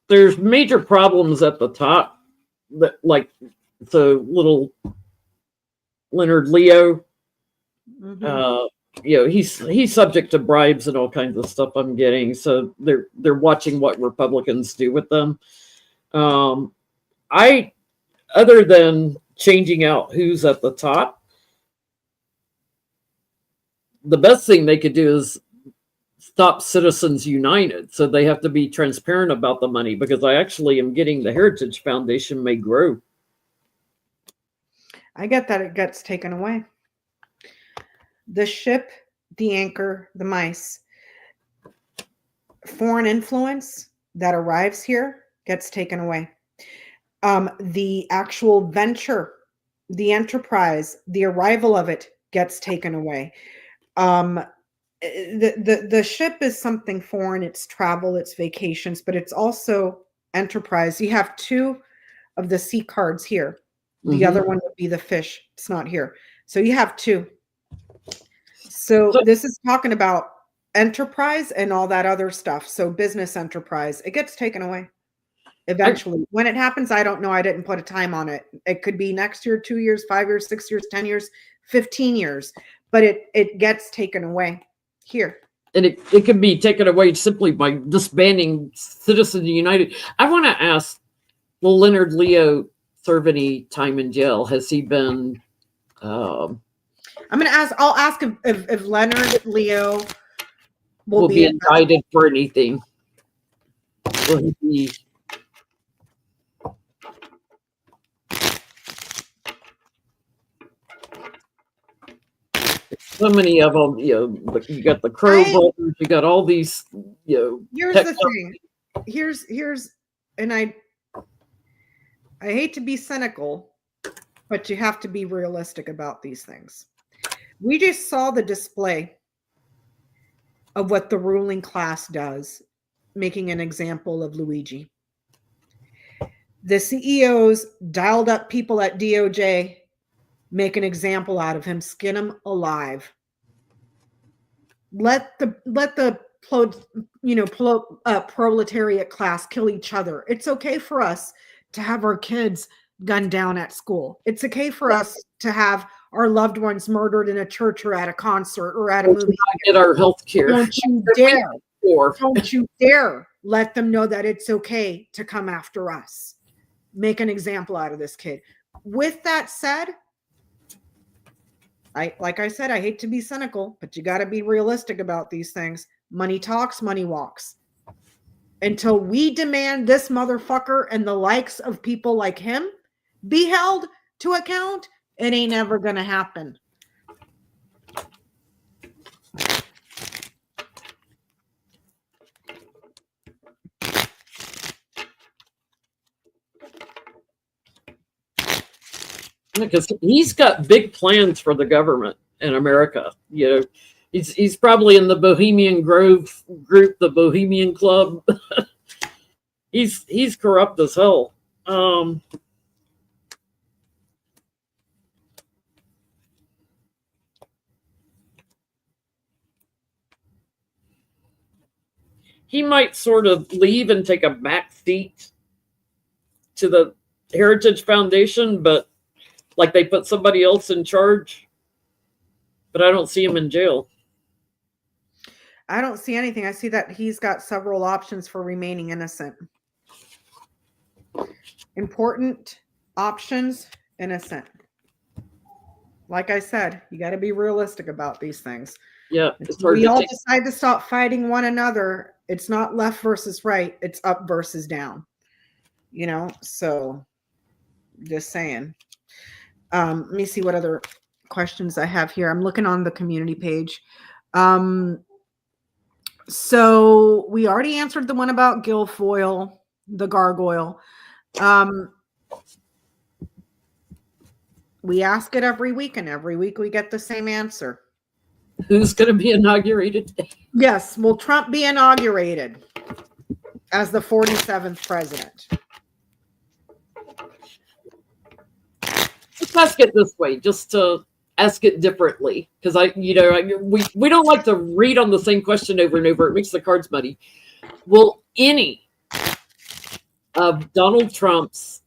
There's major problems at the top, that like the little Leonard Leo. He's subject to bribes and all kinds of stuff I'm getting. So they're watching what Republicans do with them. I, other than changing out who's at the top, the best thing they could do is stop Citizens United. So they have to be transparent about the money, because I actually am getting the Heritage Foundation may grow. I get that it gets taken away. The ship, the anchor, the mice, foreign influence that arrives here gets taken away. The actual venture, the enterprise, the arrival of it gets taken away. The ship is something foreign. It's travel, it's vacations, but it's also enterprise. You have two of the sea cards here. The other one would be the fish. It's not here. So you have two. So this is talking about enterprise and all that other stuff. So business enterprise, it gets taken away eventually. When it happens, I don't know. I didn't put a time on it. It could be next year, 2 years, 5 years, 6 years, 10 years, 15 years, but it gets taken away here. And it can be taken away simply by disbanding Citizens United. I want to ask, will Leonard Leo serve any time in jail? Has he been... I'm going to ask, I'll ask if Leonard Leo will be indicted for anything. Will he be... So many of them, you got the Crow brothers, you got all these, Here's the thing. Here's, and I hate to be cynical, but you have to be realistic about these things. We just saw the display of what the ruling class does, making an example of Luigi. The CEOs dialed up people at DOJ, make an example out of him, skin him alive. Let the proletariat class kill each other. It's okay for us to have our kids gunned down at school. It's okay for us to have our loved ones murdered in a church or at a concert or at a movie. Get our health care. Don't you dare let them know that it's okay to come after us. Make an example out of this kid. With that said, like I said, I hate to be cynical, but you got to be realistic about these things. Money talks, money walks. Until we demand this motherfucker and the likes of people like him be held to account, it ain't ever going to happen. Because he's got big plans for the government in America. He's probably in the Bohemian Grove group, the Bohemian Club. he's corrupt as hell. He might sort of leave and take a back seat to the Heritage Foundation, but like they put somebody else in charge, but I don't see him in jail. I don't see anything. I see that he's got several options for remaining innocent. Important options, innocent. Like I said, you got to be realistic about these things. Yeah. We all decide to stop fighting one another. It's not left versus right. It's up versus down. So just saying. Let me see what other questions I have here. I'm looking on the community page. So we already answered the one about Guilfoyle, the gargoyle. We ask it every week, and every week we get the same answer. Who's going to be inaugurated? Yes, will Trump be inaugurated as the 47th president? Let's ask it this way, just to ask it differently, because we don't like to read on the same question over and over. It makes the cards muddy. Will any of Donald Trump's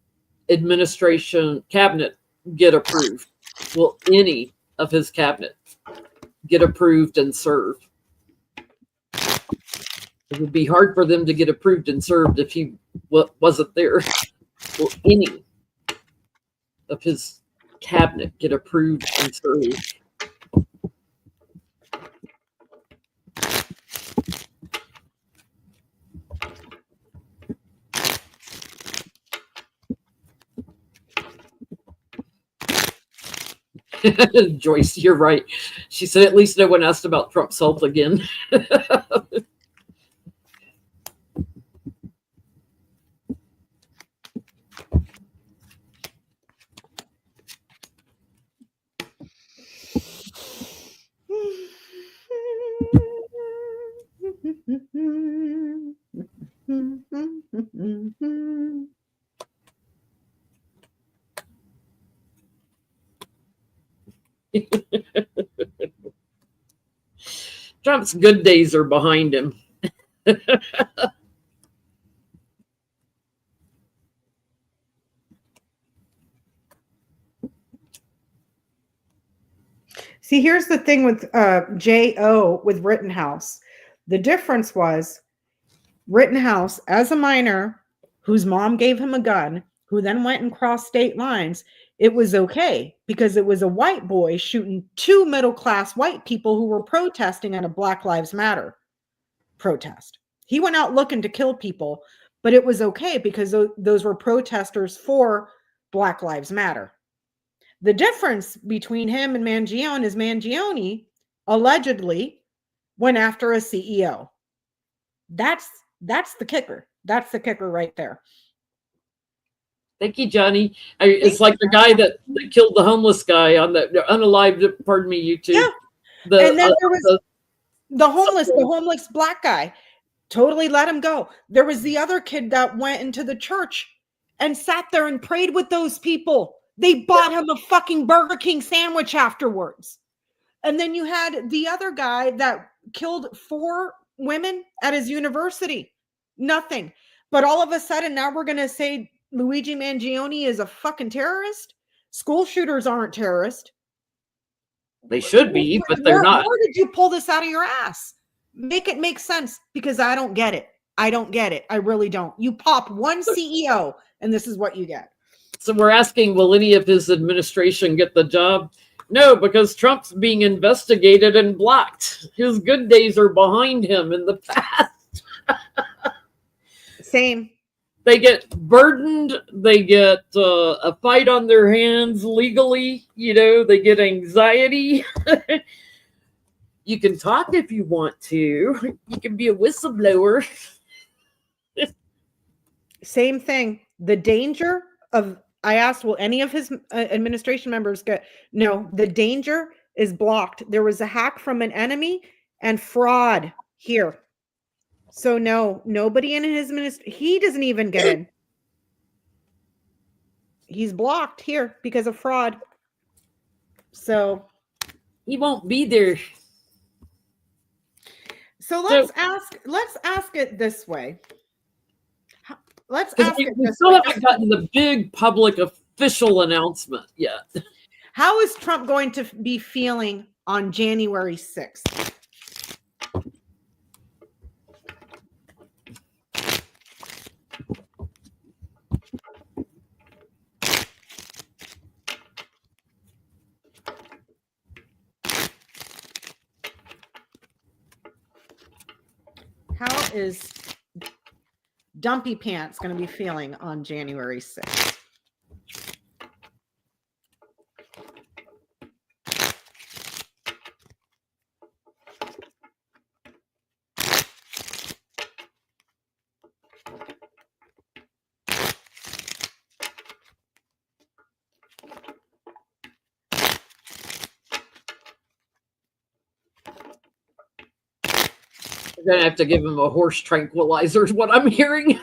administration cabinet get approved? Will any of his cabinet get approved and served? It would be hard for them to get approved and served if he wasn't there. will any of his cabinet get approved and served? Joyce, you're right. She said at least no one asked about Trump's health again. Trump's good days are behind him. See, here's the thing with J.O. with Rittenhouse. The difference was Rittenhouse, as a minor, whose mom gave him a gun, who then went and crossed state lines, it was okay because it was a white boy shooting two middle-class white people who were protesting at a Black Lives Matter protest. He went out looking to kill people, but it was okay because those were protesters for Black Lives Matter. The difference between him and Mangione is Mangione allegedly went after a CEO. That's the kicker. That's the kicker right there. Thank you, Johnny. It's like the guy that killed the homeless guy on the unalived, pardon me, YouTube. Yeah. And then there was the homeless black guy. Totally let him go. There was the other kid that went into the church and sat there and prayed with those people. They bought him a fucking Burger King sandwich afterwards. And then you had the other guy that killed 4 women at his university. Nothing. But all of a sudden, now we're going to say Luigi Mangione is a fucking terrorist? School shooters aren't terrorists. They should be, but they're not. Where did you pull this out of your ass? Make it make sense, because I don't get it. I don't get it. I really don't. You pop one CEO and this is what you get. So we're asking, will any of his administration get the job? No, because Trump's being investigated and blocked. His good days are behind him in the past. Same. They get burdened. They get a fight on their hands legally. You know, they get anxiety. You can talk if you want to. You can be a whistleblower. Same thing. The danger of, I asked, will any of his administration members get? No, the danger is blocked. There was a hack from an enemy and fraud here. So no, nobody in his ministry, he doesn't even get in. He's blocked here because of fraud. So he won't be there. So let's ask it this way. Let's ask it this way. We still haven't gotten the big public official announcement yet. How is Trump going to be feeling on January 6th? How is Dumpy Pants going to be feeling on January 6th? We're going to have to give him a horse tranquilizer is what I'm hearing.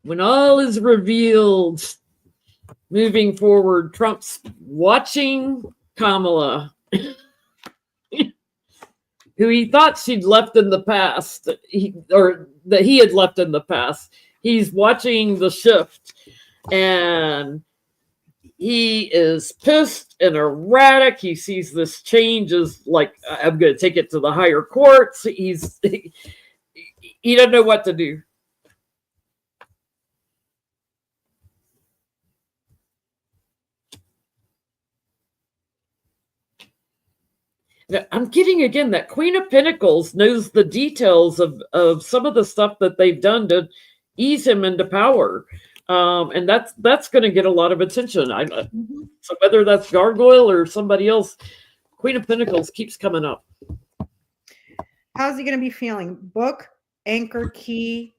When all is revealed, moving forward, Trump's watching Kamala, who he thought she'd left in the past, or that he had left in the past. He's watching the shift, and he is pissed and erratic. He sees this change as like, I'm going to take it to the higher courts. He doesn't know what to do. Now, I'm getting again that Queen of Pentacles knows the details of some of the stuff that they've done to ease him into power. And that's going to get a lot of attention. So whether that's Gargoyle or somebody else, Queen of Pentacles keeps coming up. How's he going to be feeling? Book, Anchor, Key,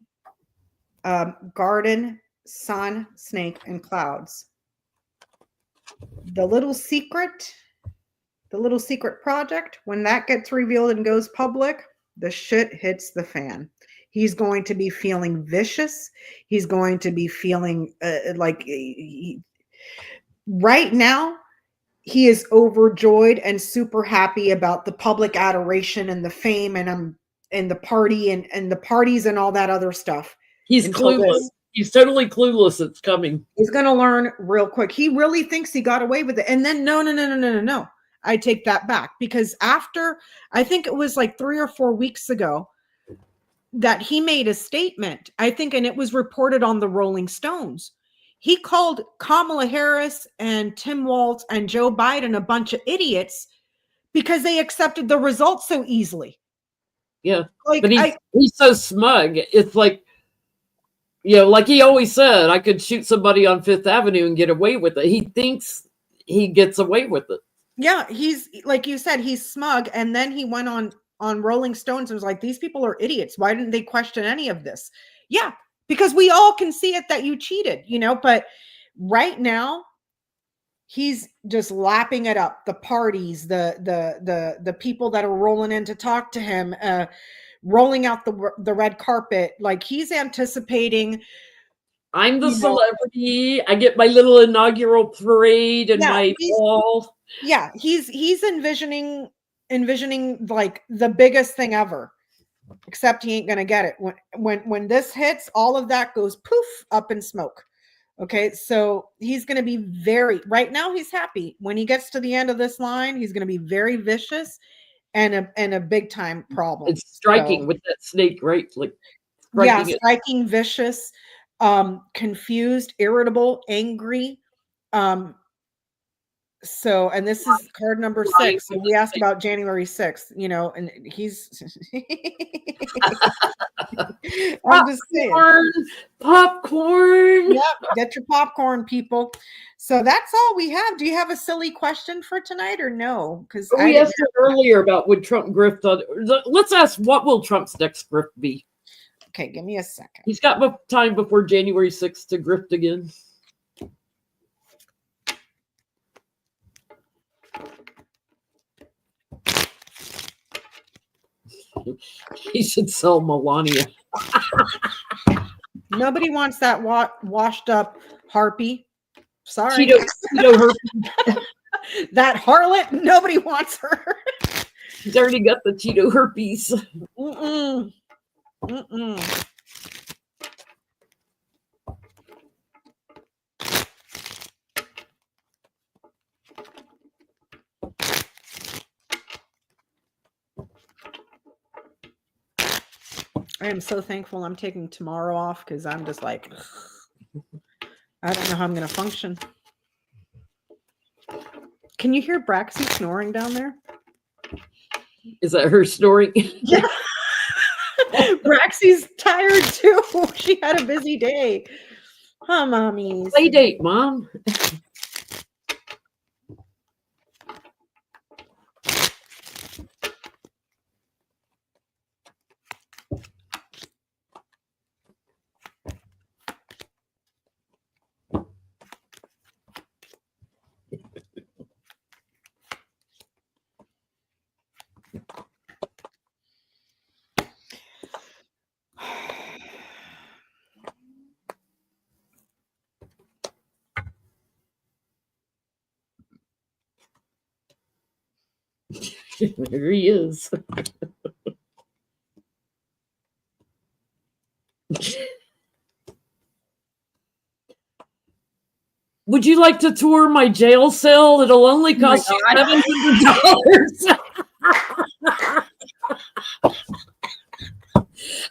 Garden, Sun, Snake, and Clouds. The little secret project, when that gets revealed and goes public, the shit hits the fan. He's going to be feeling vicious. He's going to be feeling right now, he is overjoyed and super happy about the public adoration and the fame and the party and the parties and all that other stuff. He's clueless. He's totally clueless. It's coming. He's going to learn real quick. He really thinks he got away with it. And then no. I take that back, because after, I think it was like 3 or 4 weeks ago, that he made a statement, I think, and it was reported on the Rolling Stones. He called Kamala Harris and Tim Walz and Joe Biden a bunch of idiots because they accepted the results so easily. Yeah. Like, but he's so smug. It's like, like he always said, I could shoot somebody on Fifth Avenue and get away with it. He thinks he gets away with it. Yeah, he's, like you said, he's smug. And then he went on Rolling Stones and was like, these people are idiots. Why didn't they question any of this? Yeah, because we all can see it that you cheated, but right now he's just lapping it up. The parties, the people that are rolling in to talk to him, rolling out the red carpet. Like, he's anticipating, I'm the celebrity. I get my little inaugural parade and my ball. Yeah, he's envisioning like the biggest thing ever, except he ain't gonna get it. When this hits, all of that goes poof up in smoke. Okay, so he's gonna be right now he's happy. When he gets to the end of this line, he's gonna be very vicious and a big time problem. It's striking with that snake, right? Like striking vicious, confused, irritable, angry. So, and this is card number 6. So we asked about January 6th, and he's I'm just saying. Popcorn. Yep, get your popcorn, people. So that's all we have. Do you have a silly question for tonight or no? Because we asked earlier about would Trump grift on. Let's ask, what will Trump's next grift be? Okay, give me a second. He's got time before January 6th to grift again. He should sell Melania. Nobody wants that washed up harpy. Sorry. Cheeto herpes. That harlot, nobody wants her. He's already got the Cheeto herpes. Mm-mm. I am so thankful I'm taking tomorrow off, because I'm just like, I don't know how I'm going to function. Can you hear Braxy snoring down there? Is that her snoring? Yeah. Braxy's tired too. She had a busy day. Huh, mommies? Play date, Mom. There he is. Would you like to tour my jail cell? It'll only cost you $700.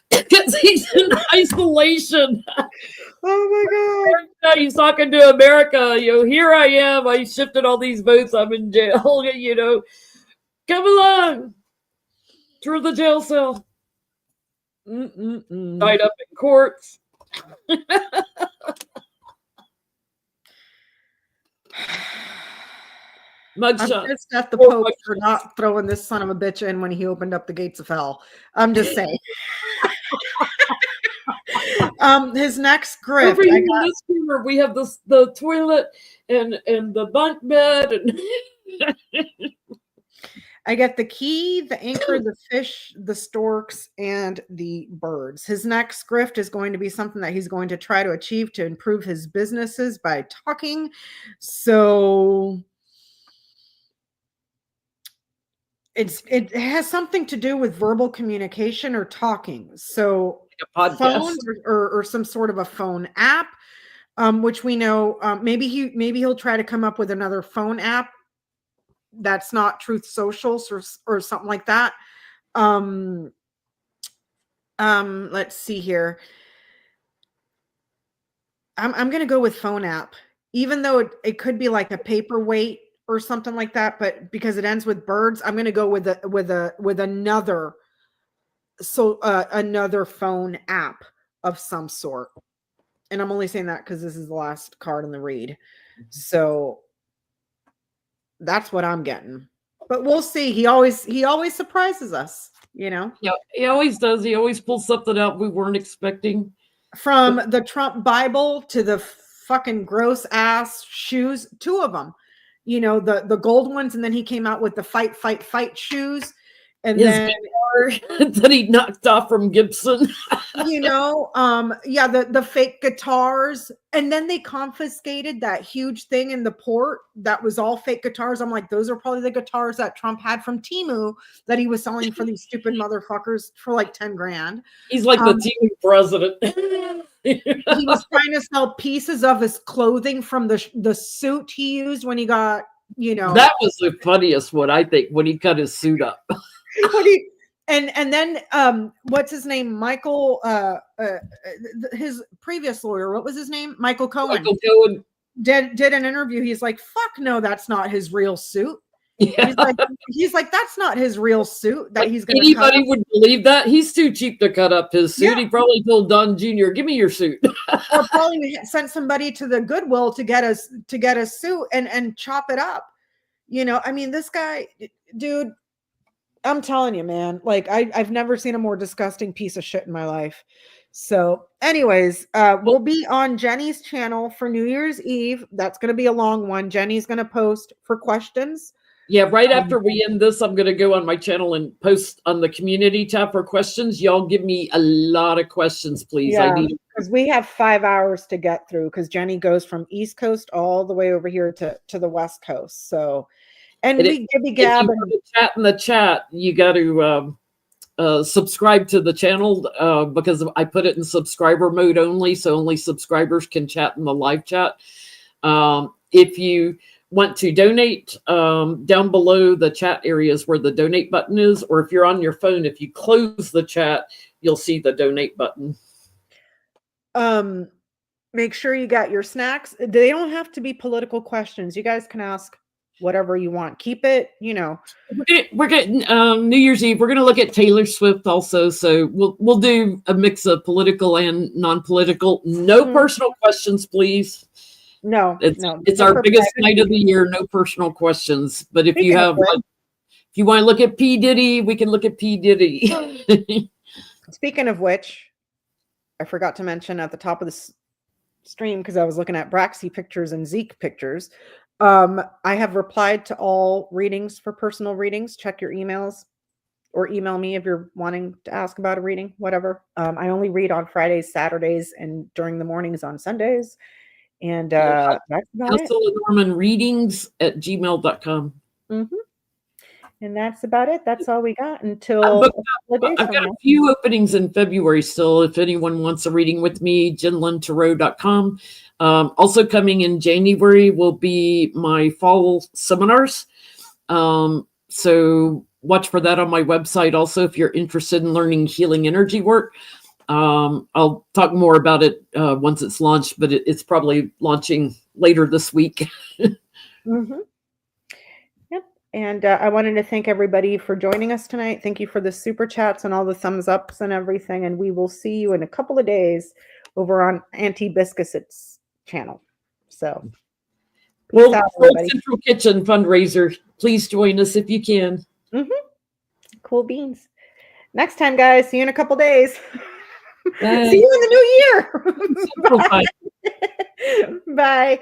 Because he's in isolation. Oh my God! He's talking to America. Here I am. I shifted all these votes. I'm in jail. Come along. Tour the jail cell. Tied up in courts. I'm pissed at the Pope for not throwing this son of a bitch in when he opened up the gates of hell. I'm just saying. His next grift. Over here in this corner, we have the toilet and the bunk bed. And I get the key, the anchor, the fish, the storks, and the birds. His next grift is going to be something that he's going to try to achieve to improve his businesses by talking. So it has something to do with verbal communication or talking. So phone or some sort of a phone app, which we know maybe he'll try to come up with another phone app that's not Truth Socials or something like that. Let's see here. I'm gonna go with phone app, even though it could be like a paperweight or something like that, but because it ends with birds, I'm gonna go with another another phone app of some sort. And I'm only saying that because this is the last card in the read. So that's what I'm getting. But we'll see. He always surprises us, Yeah, he always does. He always pulls something out we weren't expecting. From the Trump Bible to the fucking gross ass shoes, 2 of them. The gold ones, and then he came out with the fight shoes. And then that he knocked off from Gibson. The fake guitars, and then they confiscated that huge thing in the port that was all fake guitars. I'm like, those are probably the guitars that Trump had from Temu that he was selling for these stupid motherfuckers for like 10 grand. He's like the Temu president. He was trying to sell pieces of his clothing from the suit he used when he got, that was the funniest one, I think, when he cut his suit up. And then what's his name? Michael, his previous lawyer, what was his name? Michael Cohen. Did an interview. He's like, fuck no, that's not his real suit. Yeah. He's like, that's not his real suit that he's gonna anybody would believe that. He's too cheap to cut up his suit. Yeah. He probably told Don Jr., give me your suit. Or probably sent somebody to the Goodwill to get a suit and chop it up. I mean, this guy, dude, I'm telling you, man, like I've never seen a more disgusting piece of shit in my life. So anyways, we'll be on Jennie's channel for New Year's Eve. That's going to be a long one. Jennie's going to post for questions. Yeah, right after we end this, I'm going to go on my channel and post on the community tab for questions. Y'all give me a lot of questions, please. Yeah, because we have 5 hours to get through because Jennie goes from East Coast all the way over here to the West Coast. So, and we gibby gab and chat in the chat. You got to subscribe to the channel because I put it in subscriber mode only, so only subscribers can chat in the live chat. If you want to donate, down below the chat areas where the donate button is, or if you're on your phone, if you close the chat, you'll see the donate button. Make sure you got your snacks. They don't have to be political questions. You guys can ask whatever you want. Keep it, We're getting New Year's Eve. We're going to look at Taylor Swift also. So we'll do a mix of political and non-political. No personal questions, please. No, it's our biggest night of the year. No personal questions. But if you have, if you want to look at P. Diddy, we can look at P. Diddy. Speaking of which, I forgot to mention at the top of the stream because I was looking at Braxy pictures and Zeke pictures. I have replied to all readings for personal readings. Check your emails or email me if you're wanting to ask about a reading, whatever. I only read on Fridays, Saturdays, and during the mornings on Sundays. And that's about it. Norman readings at gmail.com. And that's about it. That's all we got I've until a couple of days I've from got now. a few openings in February still. If anyone wants a reading with me, jenlintarot.com. Also coming in January will be my fall seminars. So watch for that on my website. Also, if you're interested in learning healing energy work, I'll talk more about it once it's launched, but it's probably launching later this week. Mm-hmm. Yep. And I wanted to thank everybody for joining us tonight. Thank you for the super chats and all the thumbs ups and everything. And we will see you in a couple of days over on Auntie Biscuit's channel. So peace Well, out, World everybody. Central Kitchen fundraiser. Please join us if you can. Mm-hmm. Cool beans. Next time, guys. See you in a couple days. See you in the new year. Central Time. Bye. Bye.